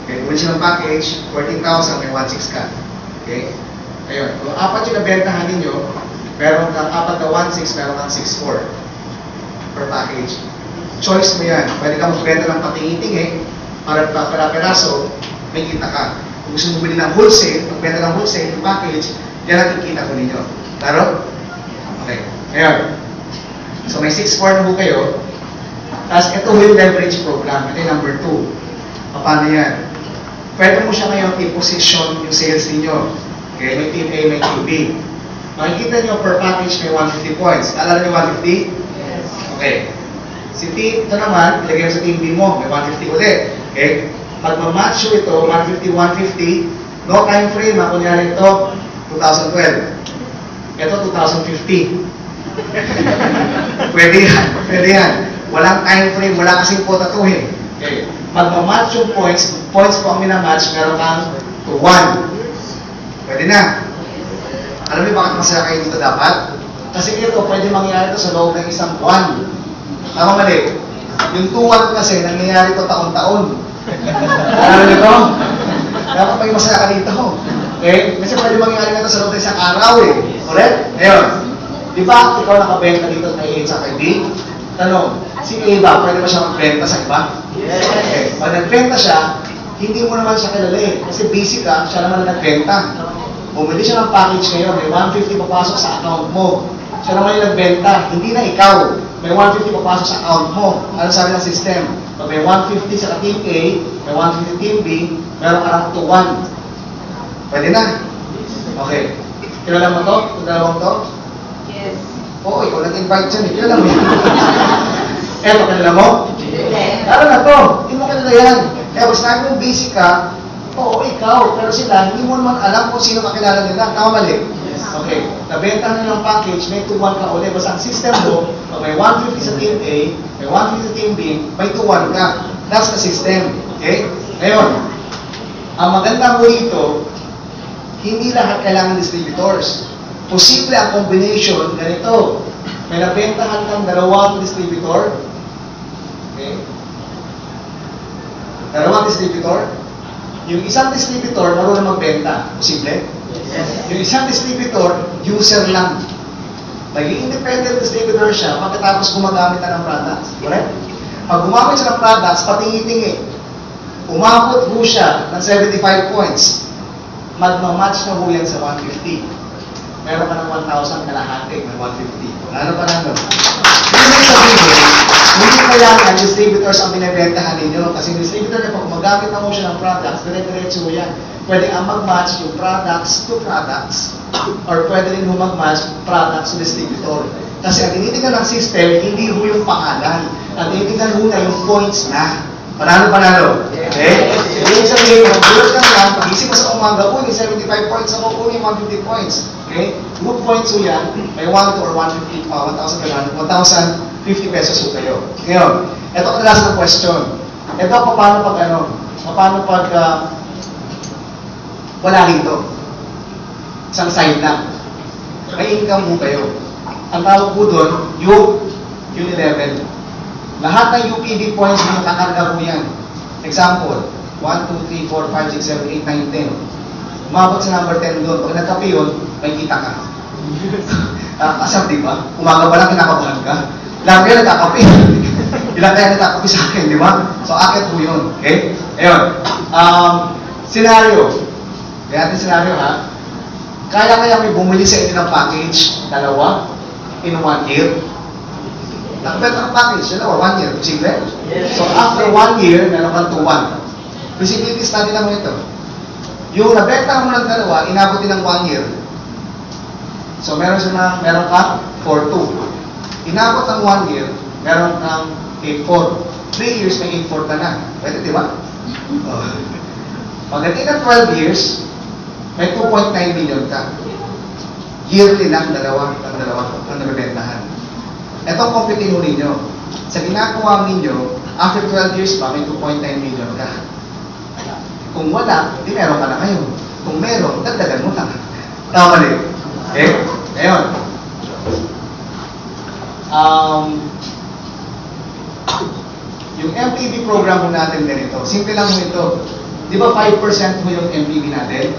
Speaker 1: Okay, bumili siya ng package, 14,000, may 1.6 ka. Okay? Ayun. Kung apat yung nabentahan ninyo, meron kang apat na 1.6, meron kang 6.4 per package. Choice mo yan. Pwede kang magbenta ng patingi-tingi para pera-peraso, may kita ka. Kung gusto mo bumili ng wholesale, magbenta ng wholesale, yung package, yan ang kikita ko ninyo. Taro? Okay. Ngayon. So may 6.4 na ho kayo. Tapos ito yung leverage program. Ito yung number 2. Paano yan? Pwede mo siya ngayon i-position yung sales ninyo. Okay? May team A, may team B. Makikita nyo per package may 150 points. Naalala nyo 150?
Speaker 2: Yes.
Speaker 1: Okay. Si T, ito naman, ilagay mo sa team B mo, may 150 ulit. Okay? Pag ma-match nyo ito, 150, 150, no time frame, kunyari ito, 2012. Ito, 2050. Pwede yan. Pwede yan. Walang time frame, wala kasing quota to eh. Okay. Pag ma-match yung points po ang minamatch, meron kang to 1. Pwede na. Alam niyo bakit masaya kayo dito dapat? Kasi ito, pwede mangyari ito sa loob ng isang buwan. Tama mali. Yung 2-1 kasi, nangyayari ito taon-taon. Alam niyo ito? Dapat may masaya ka dito. Okay? Kasi pwede mangyari na ito sa loob ng isang araw eh. Correct? Ngayon, di ba ikaw nakabenta dito kay A sa kay B? Tanong, si A ba, pwede ba siya magbenta sa iba?
Speaker 2: Yes.
Speaker 1: Okay. Pag nagbenta siya, hindi mo naman siya kilala eh. Kasi busy ka, siya naman ang nagbenta. Bumili siya ng package ngayon, may 150 papasok sa account mo. Siya naman yung nagbenta, hindi na ikaw. May 150 papasok sa account mo. Ano sabi ng system? Pag may 150 sa team A, may 150 team B, meron ka lang to 1. Pwede na. Okay. Kilala mo to? Kung dalawang to?
Speaker 2: Yes.
Speaker 1: Oo, ikaw nag-invite dyan. Kilala mo yan. Eto, kilala mo?
Speaker 2: Yes.
Speaker 1: Lalo na to. Hindi mo kilala yan. Kaya kung sinabi mong busy ka, oo, ikaw. Pero sila, hindi mo naman alam kung sino kakilala nila. Tama mali?
Speaker 2: Yes.
Speaker 1: Okay. Nabenta na ng package, may 2-1 ka ulit. Basta ang system mo, pag may 150 sa team A, may 150 sa team B, may 2-1 ka. That's the system. Okay? Ngayon, ang maganda mo dito, hindi lahat kailangan distributors. Posible ang combination ganito. May nabentahan kang dalawang distributor. Okay? Dalawang distributor. Yung isang distributor, marunong magbenta. Posible?
Speaker 2: Yes.
Speaker 1: Yung isang distributor, user lang. Naging independent distributor siya pagkatapos gumagamit na ng products. Correct? Pag gumamit siya ng products, patingi-tingi. Umabot ho siya ng 75 points. Magmamatch na ho yan sa 150. Meron ka ng 1,000 kalahati, may 150. Ano pa lang doon? Ibig sabihin, hindi kailangan distributors ang binibentahan ninyo. Kasi yung distributor na pag gumagamit na mo siya ng products, dire-diretso yan. Pwede ang mag-match yung products to products or pwede rin mag-match products to distributor. Kasi ang tinitingnan ng system, hindi ho yung pangalan. Ang tinitingnan ho na yung points na. Panalo? Okay? Ibig sabihin, mag-gulat ka lang, pag-isip mo sa umaga, may 75 points ako, may 150 points. Okay? Good points ho yan, may 1 to or 150, 1,050 pesos ho kayo. Ngayon, ito kadalasan ng question. Ito, paano pag wala rito? Isang side lang. May income ho kayo. Ang tawag po doon, U11. Lahat ng UPB points mo kakarga mo yan. Example, 1, 2, 3, 4, 5, 6, 7, 8, 9, 10. Umabot sa number 10 doon. Pag nagkape yun, may kita ka. Asar, di ba? Umaga pa lang kinakabahan ka. Ilang kaya nagkakape. Ilang kaya nagkakape sa akin, di ba? So, akit po yun. Okay? Ayun. Scenario. Kaya natin scenario ha. Kaya may bumili sa inyo ng package, dalawa, in 1 year. Nakabenta ng package, dalawa, 1 year. Posible?
Speaker 2: Yes.
Speaker 1: So, after 1 year, meron kang 2-1. Visibility study lang mo ito. Yung nabenta mo ng dalawa, inabot din ng 1 year. So, meron ka 4-2. Inabot ng 1 year, meron kang 8-4. 3 years, may 8-4 ka na. Pwede, di ba? Pagdating ng 12 years, may 2.9 million ka. Yearly lang, dalawa ang nabibentahan. Itong computing mo ninyo. Sa ginagawa ninyo, after 12 years pa, may 2.9 million ka. Kung wala, di meron ka na ngayon. Kung meron, dagdagan mo lang. Tama rin. Okay? Ngayon. Yung MPV program mo natin ganito. Simple lang mo ito. Di ba 5% mo yung MPV natin?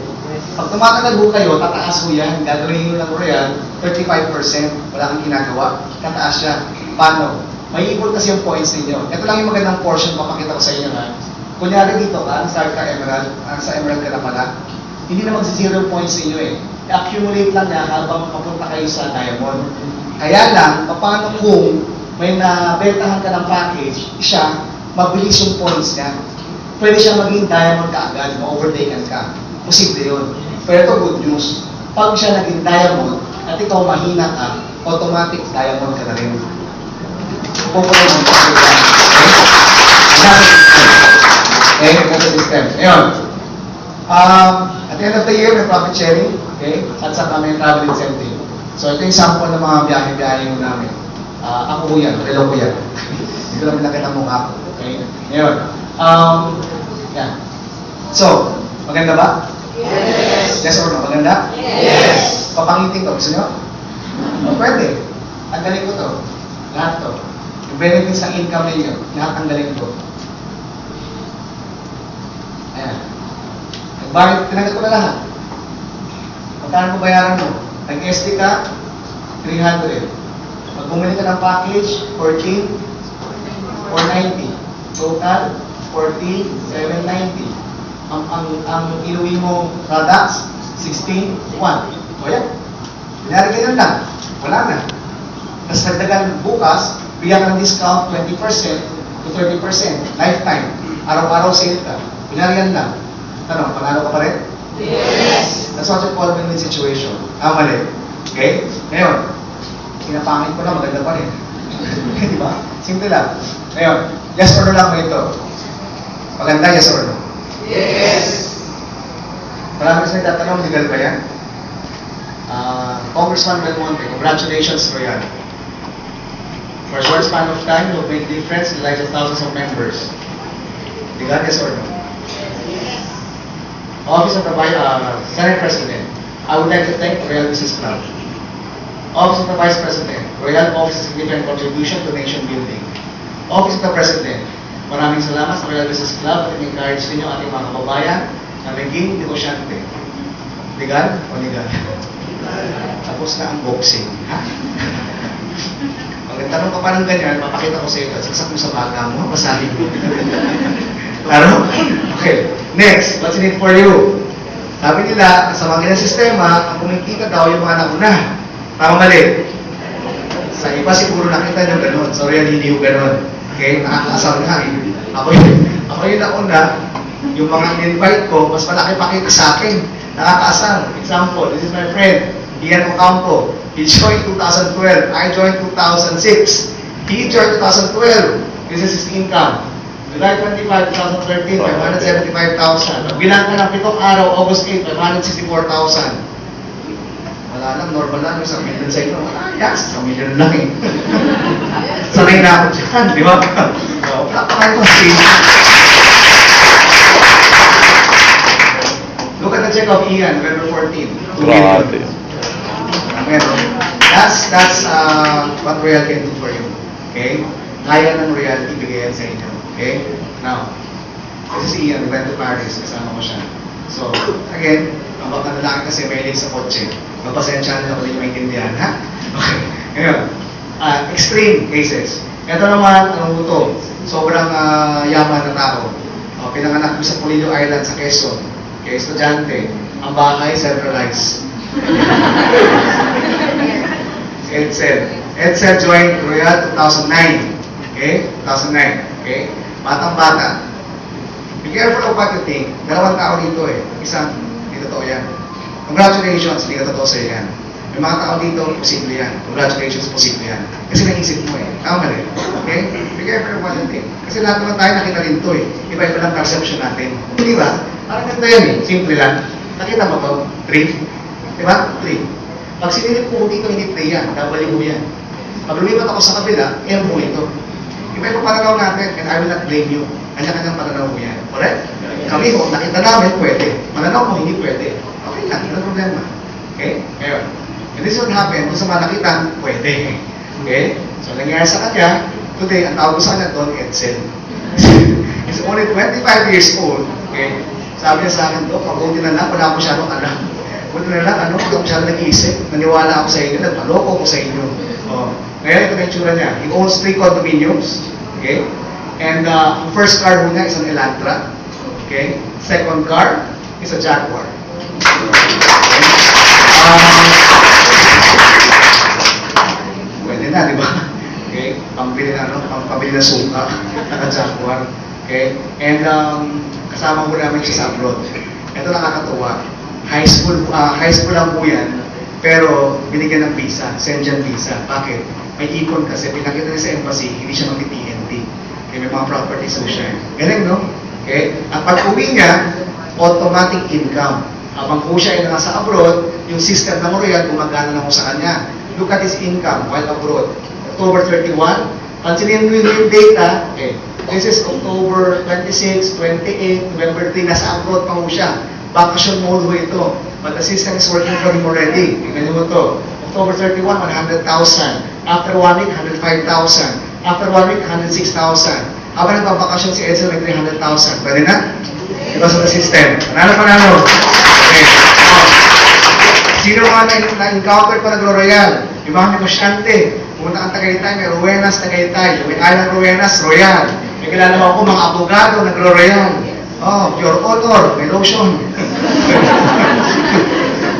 Speaker 1: Pag tumatagal ho kayo, tataas ho yan. Gagawin nyo lang Royal, 35%. Wala kang ginagawa. Tataas siya. Paano? May equal kasi yung points ninyo. Ito lang yung magandang portion papakita ko sa inyo. Ha? Kunyari dito ka, start ka Emerald, sa Emerald ka na pala, hindi na magsi-0 points ninyo eh. I-accumulate lang na habang papunta kayo sa Diamond. Kaya lang, paano kung may nabentahan ka ng package, siya, mabilis yung points niya. Pwede siya maging Diamond ka agad, ma-overtaken ka. Posible yun. Pero ito good news. Pag siya naging Diamond, at ikaw mahina ka, automatic Diamond ka na rin. Pupunta mo sa system. Okay? That's the system. Ngayon. At the end of the year, may profit sharing. Okay? At saka may travel incentive. So ito yung sample ng mga biyahe-biyahe mo namin. Ako po yan. Hello ko yan. Hindi ko lang pinakita mukha ko. Okay? Ngayon. Yan. So, maganda ba?
Speaker 2: Yes.
Speaker 1: Yes or no? Maganda?
Speaker 2: Yes.
Speaker 1: Papangitin ko. Gusto nyo? Pwede. Tanggalin ko to. Lahat to. Yung benefits ng income ninyo, lahat tanggalin ko. Ayan. Nagbayad, tinanggal ko na lahat. Magkano mo bayaran mo? Nag-SD ka, 300. Pag bumili ka ng package, 14, 490. Total, 14,790. Ang inuwi mo products, 16,1. O yan. Kunyari ganyan lang. Wala na. Tapos nagdagan bukas, bigyan ka ng discount 20% to 30%. Lifetime. Araw-araw sale ka. Kunyari yan lang. Tanong, panalo ka pa rin?
Speaker 2: Yes.
Speaker 1: That's what you call win-win situation. Mali. Okay? Ngayon, pinapangit ko na, maganda pa rin. Di ba? Simple lang. Ngayon, yes or no lang mo ito. Maganda, yes or no?
Speaker 2: Yes.
Speaker 1: Marami sa nagtatanong, legal ba yan? Congressman Belmonte, congratulations for yan. For a short span of time, you've made difference in the lives of thousands of members. Legal, yes or no? Office of the Senate President, I would like to thank Royal Business Club. Office of the Vice President, Royal Office of Significant Contribution to Nation Building. Office of the President, maraming salamat sa Royal Business Club at in-encourage ninyo ating mga kababayan na maging negosyante. Legal o legal? Tapos na ang boxing. Ha? Pag nagtanong ka pa ng ganyan, mapakita ko sa iyo at saksak mo sa baga mo, basahin mo. Claro? Okay. Next, what's in it for you? Sabi nila, sa mga ganyan sistema, ang kumikita daw yung mga nauna. Tama mali. Sa iba siguro nakita nyo ganun. So, real hindi yung ganun. Okay? Nakakaasar nga eh. Ako yung nauna, yung mga in-invite ko, mas malaki pakita sa akin. Nakakaasar. Example, this is my friend, Ian Ocampo. He joined 2012. I joined 2006. He joined 2012. This is his income. July 25, 2013, 575,000. Bilang ka ng 7 araw, August 8, 564,000. Wala lang, normal lang, isang million sa inyo. Yes, isang million lang eh. Sanay na ako dyan, di ba? Wala pa kayo kasi. Look at the check of Ian, November 14, 2 million. That's what Royal can do for you. Okay? Kaya ng Royal ibigay yan sa inyo. Okay? Now, this is Ian, we went to Paris, kasama ko siya. So, again, ang baka lalaki kasi may sa kotse. Magpasensya na ako din yung maintindihan, ha? Okay. Ngayon, extreme cases. Ito naman, anong buto? Sobrang yaman na tao. Pinanganak mo sa Polillo Island sa Quezon. Okay, estudyante. Ang bahay, centralized. Edsel joined Royal 2009. Okay? 2009. Okay? Batang-bata. Be careful of what you think. Dalawang tao dito eh. Isang, hindi totoo yan. Congratulations, hindi ka totoo sa'yo yan. May mga tao dito, posible yan. Congratulations, posible yan. Kasi naisip mo eh. Tama rin. Okay? Be careful of what you think. Kasi lahat naman tayo nakita rin ito eh. Iba-iba lang perception natin. Di ba? Parang ganda yan eh. Simple lang. Nakita mo to? 3? Di ba? 3. Pag sinilip ko dito, hindi 3 yan. Dabali mo yan. Pag lumipat ako sa kabila, yan mo ito. Iba-iba pananaw natin, and I will not blame you. Kanya-kanyang pananaw mo yan. Correct? Kami, kung nakita namin, pwede. Pananaw mo, hindi pwede. Okay lang, hindi na problema. Okay? Ngayon, And this would happen, kung sa mga nakita, pwede. Okay? So, nangyari sa kanya, today, ang tawag ko sa kanya, Don Edsel. He's only 25 years old. Okay? Sabi niya sa akin, Dok, mabuti na lang, wala ko masyadong alam. Buti na lang, wala ko masyadong nag-iisip. Naniwala ako sa inyo, nagpaloko ko sa inyo. Oh. Ngayon, ito na yung tsura niya. He owns 3 condominiums. Okay? And ang first car mo niya is an Elantra. Okay? Second car is a Jaguar. Pwede na, di ba? Okay? Pambili na, pambili na suka. Naka-Jaguar. Okay? And kasama ko namin siya sa abroad. Ito nakakatuwa. High school lang po yan, pero binigyan ng visa, Schengen visa. Bakit? May icon kasi, pinakita niya sa embassy, hindi siya mag-TNT. Okay, may mga properties po siya. Galing, no? Okay? Ang pag-uwi niya, automatic income. Habang po siya ay nasa abroad, yung system ng Royal, gumagana na po sa kanya. Look at his income while abroad. October 31, pansinin mo yung data, okay, this is October 26, 28, November 3, nasa abroad pa po siya. Vacation mode po ito. But the system is working for him already. Tingnan mo ito. October 31, 100,000. After 1 week, 105,000. After 1 week, 106,000. Habang nagbabakasyon si Edsel, may 300,000. Pwede na? Because of the system. Panalo. Okay. Sino mga na-encounter pa nagro-royal? Yung mga negosyante. Pumunta ang Tagaytay, may Ruenas Tagaytay. May Island Ruenas, Royal. May kilala mo ako, mga abogado nagro-royal. Oh, pure author, may lotion.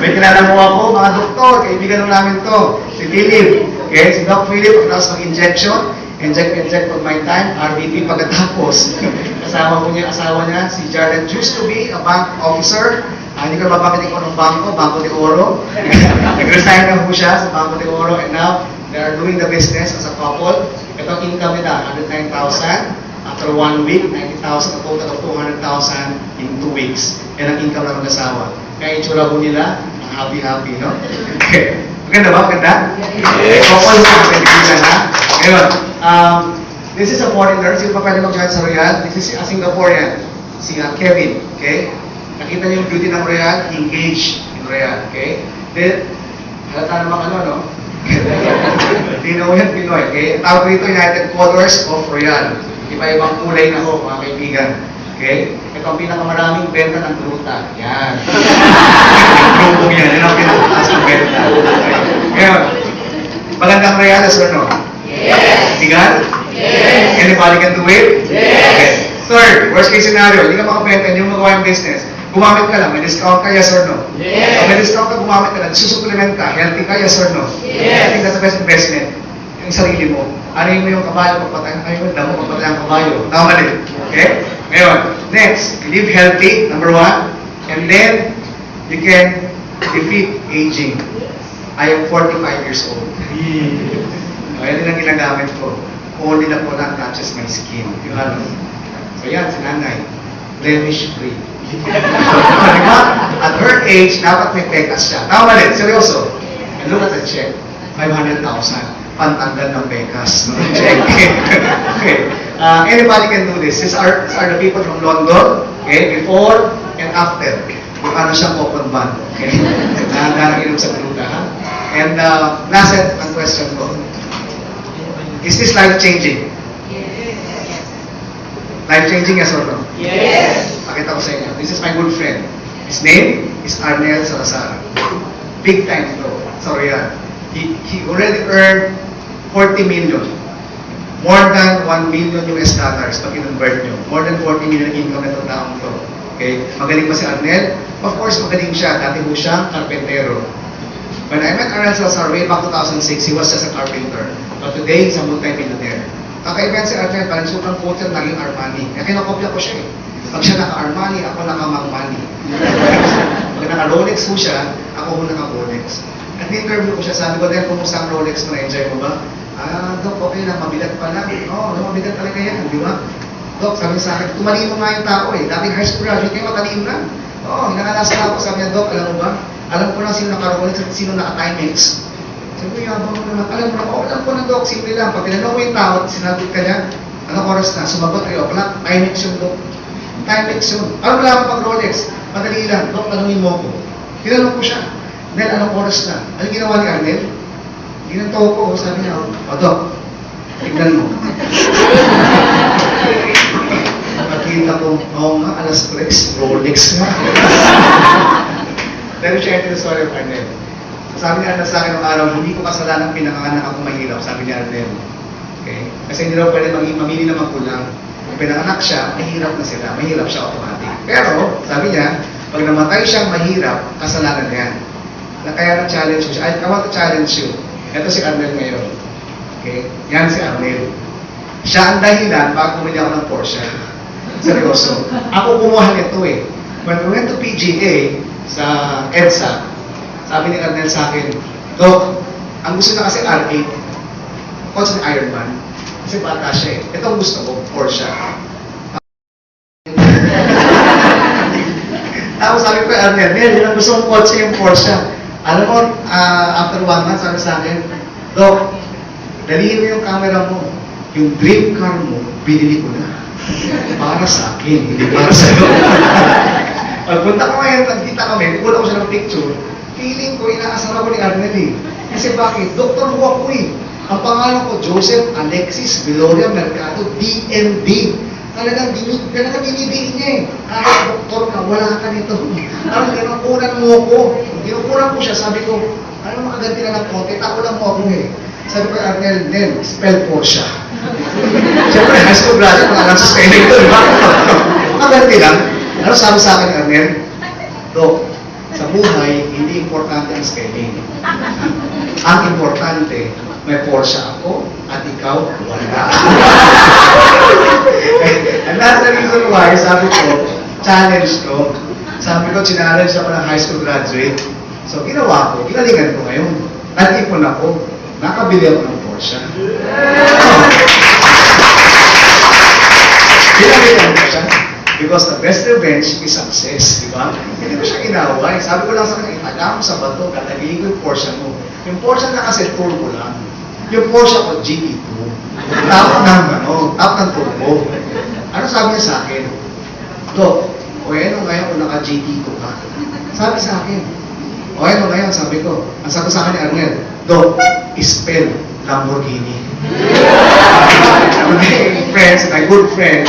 Speaker 1: May kilala mo ako, mga doktor, kaibigan mo namin to. Si Philip, okay? Si Doc Philip, pagkatapos mag-injection, inject pag my time, RBP pagkatapos. Kasama ko niya, asawa niya, si Jared used to be a bank officer. Hindi ko mabakitin ko ng Banco de Oro. Nag-resign na po siya sa Banco de Oro, and now, they are doing the business as a couple. Ito ang income nila, 109,000. After 1 week, 90,000, a total of 200,000 in 2 weeks. Yan ang income ng mag-asawa. Kaya itsura po nila, happy-happy, no? Okay. Maganda ba? Maganda? Yes. Couple mo, maganda na. Ngayon, this is a foreigner. Sino pa pwede mag-join sa Royal? This is a Singaporean. Si Kevin, okay? Nakita niyo yung beauty ng Royal, engaged in Royal, okay? Then, halata namang no? Tinaw yan, Pinoy, okay? Tawag rito, United Colors of Royal. Iba-ibang kulay na ho, mga kaibigan. Okay? Ito ang pinakamaraming benta ng druta. Yan. Grupo yan. Yan ang pinakamaas ng benta. Okay. Ngayon, magandang Royales or no?
Speaker 2: Yes.
Speaker 1: Legal?
Speaker 2: Yes.
Speaker 1: Anybody can do it?
Speaker 2: Yes.
Speaker 1: Okay. Third, worst case scenario, hindi ka makabenta, hindi mo magawa yung business. Gumamit ka lang, may discount ka, yes or no?
Speaker 2: Yes.
Speaker 1: May discount ka, gumamit ka lang, susupplement ka, healthy ka, yes or no?
Speaker 2: Yes.
Speaker 1: I think that's the best investment. Yung sarili mo. Ano mo yung kabayo, pagpatayan kayo, damo, pagpatayan ang kabayo. Tama din. Okay? Ngayon, next, live healthy, number 1. And then, you can defeat aging. I am 45 years old. Ayan din ang ginagamit ko. Only na po lang touches my skin. Yung ano. So yan, si nanay. Blemish free. Diba? At her age, dapat may pekas siya. Tama din, seryoso. And look at the check. 500,000. Pantanggal ng bekas. Check. Okay. Anybody can do this. These are the people from London. Okay. Before and after. Kung ano siyang open band. Okay. Nahandaang inom sa druga. Ha? And last ang question ko. Is this life-changing? Life-changing, yes or no?
Speaker 2: Yes.
Speaker 1: Pakita ko sa inyo. This is my good friend. His name is Arnel Salazar. Big time to sa Royal. He already earned 40 million. More than 1 million US dollars pag in-convert nyo. More than 40 million income na itong taong to. Okay? Magaling ba si Arnel? Of course, magaling siya. Dati po siyang karpentero. When I met Arnel Salazar way back 2006, he was just a carpenter. But today, he's a multi-millionaire. Kakaiban si Arnel, parang sobrang quoted naging Armani. Kaya kinakopya ko siya eh. Pag siya naka-Armani, ako naka-Mang-Mani. Pag naka-Rolex po siya, ako naka-Rolex. At ni-interview ko siya, sabi ko, dahil kumusta ang Rolex mo, na-enjoy mo ba? Dok, okay lang, mabigat pa lang. Oo, mabigat talaga yan, di ba? Dok, sabi sa akin, tumalino nga yung tao eh. Dating high school graduate kayo, matalino lang. Oo, nakalas na ako, sabi niya, Dok, alam mo ba? Alam ko lang sino naka-Rolex at sino naka-Timex. Sabi ko, yabang mo naman. Alam mo na, alam ko na, Dok, simple lang. Pag tinanong mo yung tao, sinagot ka niya, anong oras na? Sumagot, 3 o'clock, Timex yun, Dok. Timex yun. Alam mo lang pag Rolex, madali lang. Dok, tanungin mo ko. Tinanong ko siya. Nel, anong oras na? Ano ginawa ni Arnel? Ginanto ko, sabi niya, o Dok, tignan mo. Nakita ko, oo nga, alas 3, Rolex nga. Pero siya ito yung story of Arnel. Sabi ni Arnel sa akin ng araw, hindi ko kasalanan pinanganak ako mahirap, sabi ni Arnel. Okay? Kasi hindi raw pwede mamili na magkulang. Kung pinanganak siya, mahirap na sila. Mahirap siya automatic. Pero, sabi niya, pag namatay siyang mahirap, kasalanan niya. Na kaya na-challenge ko siya. I want to challenge you. Ito si Arnel ngayon. Okay? Yan si Arnel. Siya ang dahilan bakit bumili ako ng Porsche. Seryoso. Ako kumuha nito eh. When we went to PGA sa EDSA, sabi ni Arnel sa akin, Dok, ang gusto na kasi R8. Kotse ni Ironman. Kasi bata siya eh. Ito ang gusto ko, Porsche. Tapos sabi ko kay Arnel, yun ang gusto kong kotse yung Porsche. Alam mo, after 1 month, sabi sa akin, Dok, dalihin mo yung camera mo. Yung dream car mo, binili ko na. Para sa akin, hindi para sa'yo. Pagpunta ko ngayon, nagkita kami, kukuha ko siya ng picture, feeling ko, inaasama ko ni Arnel eh. Kasi bakit? Dr. Hu ako eh. Ang pangalan ko, Joseph Alexis Viloria Mercado, DMD. Talagang dinidiin niya eh. Kahit doktor ka, wala ka nito. Parang kinukunan mo ko. Kinukunan ko siya, sabi ko, ano makaganti na ng konti, tako lang mo ako eh. Sabi ko, Arnel, Nel, spell Porsche. Siyempre, high school graduate, mga lang sa spelling ko, di ba? Makaganti lang. Ano sabi sa akin, Arnel? Dok, sa buhay, hindi importante ang spelling. Ang importante, may Porsche ako, at ikaw, wala. And that's the reason why, sabi ko, challenge ko. Sabi ko, challenge ako ng high school graduate. So, ginawa ko, ginalingan ko ngayon. Nag-ipon ako, nakabili ako ng Porsche. Ginalingan ko siya. Because the best revenge is success, di ba? Hindi ko siya inaway. Sabi ko lang sa kanya, itaga mo sa bato, katagigin ko yung Porsche mo. Yung Porsche na kasi turbo lang. Yung Porsche ko, GT2. Tapos ng turbo. Ano sabi niya sa akin? Dok, o ano ngayon kung naka-GT2 ka? Sabi sa akin. O ano ngayon, sabi ko. Ang sabi sa akin ni Arnel, Dok, spell Lamborghini. Friends, my good friend,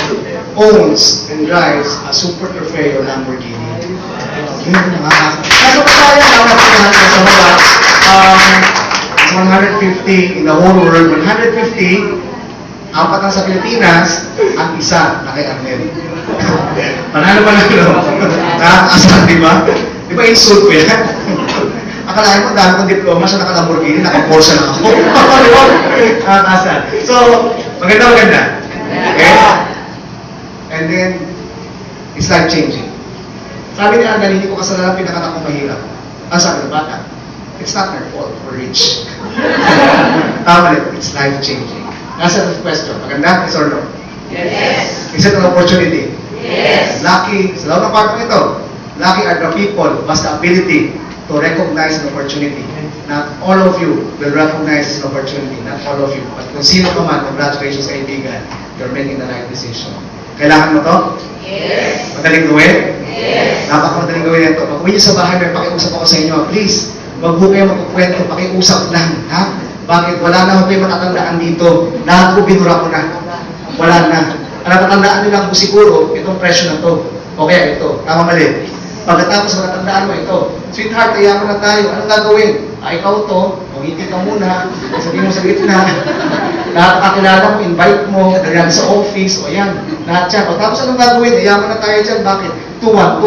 Speaker 1: owns and drives a Super Trofeo Lamborghini. Yun yung nakakasama. Kaso pa tayo nakakasama sa baba. 150 in the whole world. 150, apat lang sa Pilipinas, ang isa na kay Arnel. Panalo. Nakakasama, di ba? Di ba insult ko yan? Akalain mo, dahil kong diploma siya naka-Lamborghini, naka-Porsche na ako. Nakakasama. So, maganda. Okay? And then, it's life-changing. Sabi ni Arnel, hindi ko kasalanan pinakanak ko mahirap. Ang sabi ng bata, it's not their fault, we're rich. Tama rin, it's life-changing. Nasa the question, maganda, yes or no?
Speaker 2: Yes.
Speaker 1: Is it an opportunity?
Speaker 2: Yes.
Speaker 1: Lucky, sa loob ng part ng ito, lucky are the people who has the ability to recognize an opportunity. Not all of you will recognize an opportunity, not all of you. But kung sino ka man, congratulations kaibigan, you're making the right decision. Kailangan mo to?
Speaker 2: Yes.
Speaker 1: Madaling gawin?
Speaker 2: Yes.
Speaker 1: Napaka-madaling gawin ito. Pag uwi niyo sa bahay, may pakiusap ako sa inyo. Please, wag ho kayo magkukwento, pakiusap lang. Ha? Bakit? Wala na ho kayo matatandaan dito. Lahat ko binura ko na. Wala na. Ang natatandaan nyo lang po siguro, itong presyo na to. O kaya ito. Tama mali. Pagkatapos matatandaan mo ito. Sweetheart, kaya mo na tayo. Anong gagawin? Ikaw to. Umiti ka muna. Sabihin mo sa gitna. Lahat kakilala mo, invite mo, dagyan sa office, o yan, lahat yan. O tapos anong gagawin? Iyaman na tayo dyan, bakit? 2-1.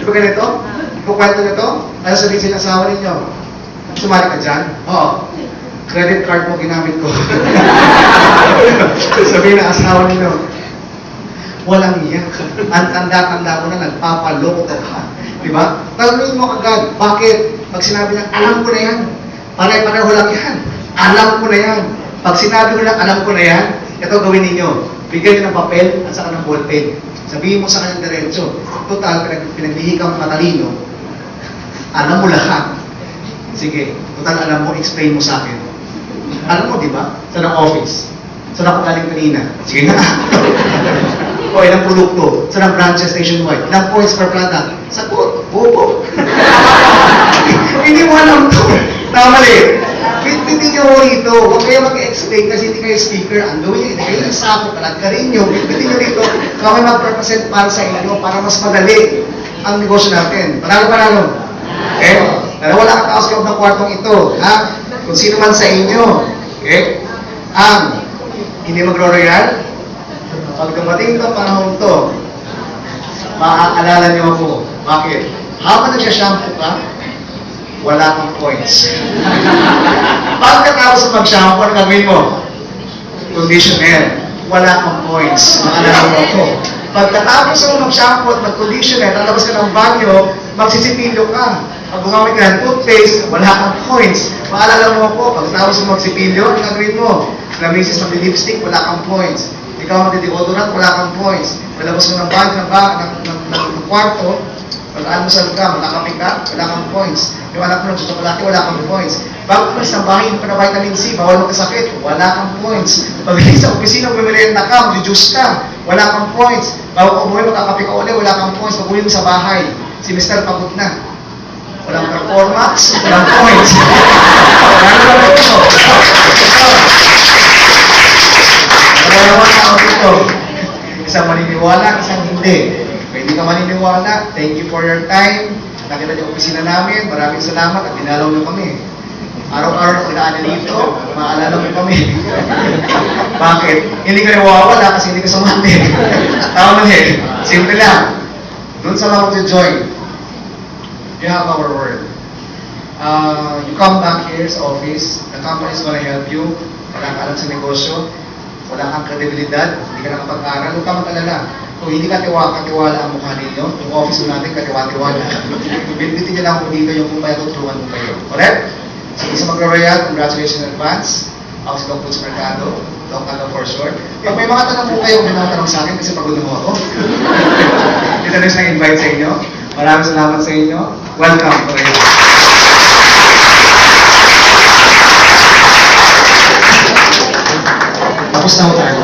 Speaker 1: Di ba ganito? Kukwento nito? Ano sabihin sila asawa ninyo? Sumali ka dyan? Oo. Credit card mo ginamit ko. Sabihin ng asawa ninyo, walang iyak. Ang tanda-tanda mo na, nagpapaloko ka. Di ba? Tanungin mo agad, bakit? Pag sinabi niya, alam ko na yan. Pare-pareho lang yan. Alam ko na yan. Pag sinabi ko na, alam ko na yan, ito gawin ninyo. Bigyan niyo ng papel at saka ng ballpen. Sabihin mo sa kanyang diretso. Total, pinaglihi kang matalino. Alam mo lahat. Sige, total alam mo, explain mo sa akin. Alam mo, di ba? Sa ng office. Saan ako galing kanina? Sige na. O ilang produkto? Saan ang branches nationwide? Ilang points per product? Sagot. Bobo. Hindi mo alam to. Namali. Bitbitin niyo ho rito. Huwag kayo mag-explain kasi hindi kayo speaker. Ang gawin niyo, hindi kayo nagsako, talagka rin niyo. Bitbitin niyo rito. Kami mag-represent para sa inyo para mas madali ang negosyo natin. Panalo. Okay? Wala kang tao sa loob ng kwartong ito. Ha? Kung sino man sa inyo. Okay? Ang hindi magro-royal, pag dumating itong panahon to, maaalala niyo ako. Bakit? Habang nagsha-shampoo ka, wala kang points. Pagkatapos mag-shampoo, ano gagawin mo? Conditioner. Wala kang points. Maalala mo ako. Pagkatapos mo mag-shampoo at mag-conditioner, lalabas ka ng banyo, magsisipilyo ka. Pag gumamit ka ng toothpaste, wala kang points. Maalala mo ako, pagkatapos mo magsipilyo, ano gagawin mo? Namisis ng lipstick, wala kang points. Ikaw magdi-deodorant, wala kang points. Palabas mo ng banyo, ng kwarto, pag-almusal ka, magkakape ka, wala kang points. Yung anak mo nagsusukulate, wala kang points. Bago ka sa bahay, yung na vitamin C, bawal magkasakit, wala kang points. Pag sa opisina, bumilihan ka, mag-juice ka, wala kang points. Bago ka umuwi, magkakape ka ulit, wala kang points. Pag uwi mo sa bahay, si Mr. pagod na. Walang performance, walang points. Wala naman ito. Dalawa na ako dito. Isang maniniwala, isang hindi. Kung hindi ka maniniwala, thank you for your time. Nakita niyo ang opisina namin, maraming salamat at dinalaw niyo kami. Araw-araw pag naan dito, maalala mo kami. Bakit? Hindi ka nawawala kasi hindi ka sumati. Tama eh. Simple lang. Doon sa mga join, you have our word. You come back here sa office, the company is gonna help you. Wala ka alam sa negosyo, wala kang kredibilidad, hindi ka nakapag-aral, huwag ka mag-alala. Kung hindi katiwala ang mukha ninyo, yung office natin katiwa-tiwala. Bilbitin niyo lang kung dito yung kumpaya, tutulungan mo kayo. Correct? So, isa mag-royal, congratulations in advance. Ako si Doc Puts Mercado, Doc Ano for short. Pag may mga tanong po kayo, may mga tanong sa akin kasi pagod na ako. Dito na siya invite sa inyo. Maraming salamat sa inyo. Welcome, Royal. Tapos na ho tayo.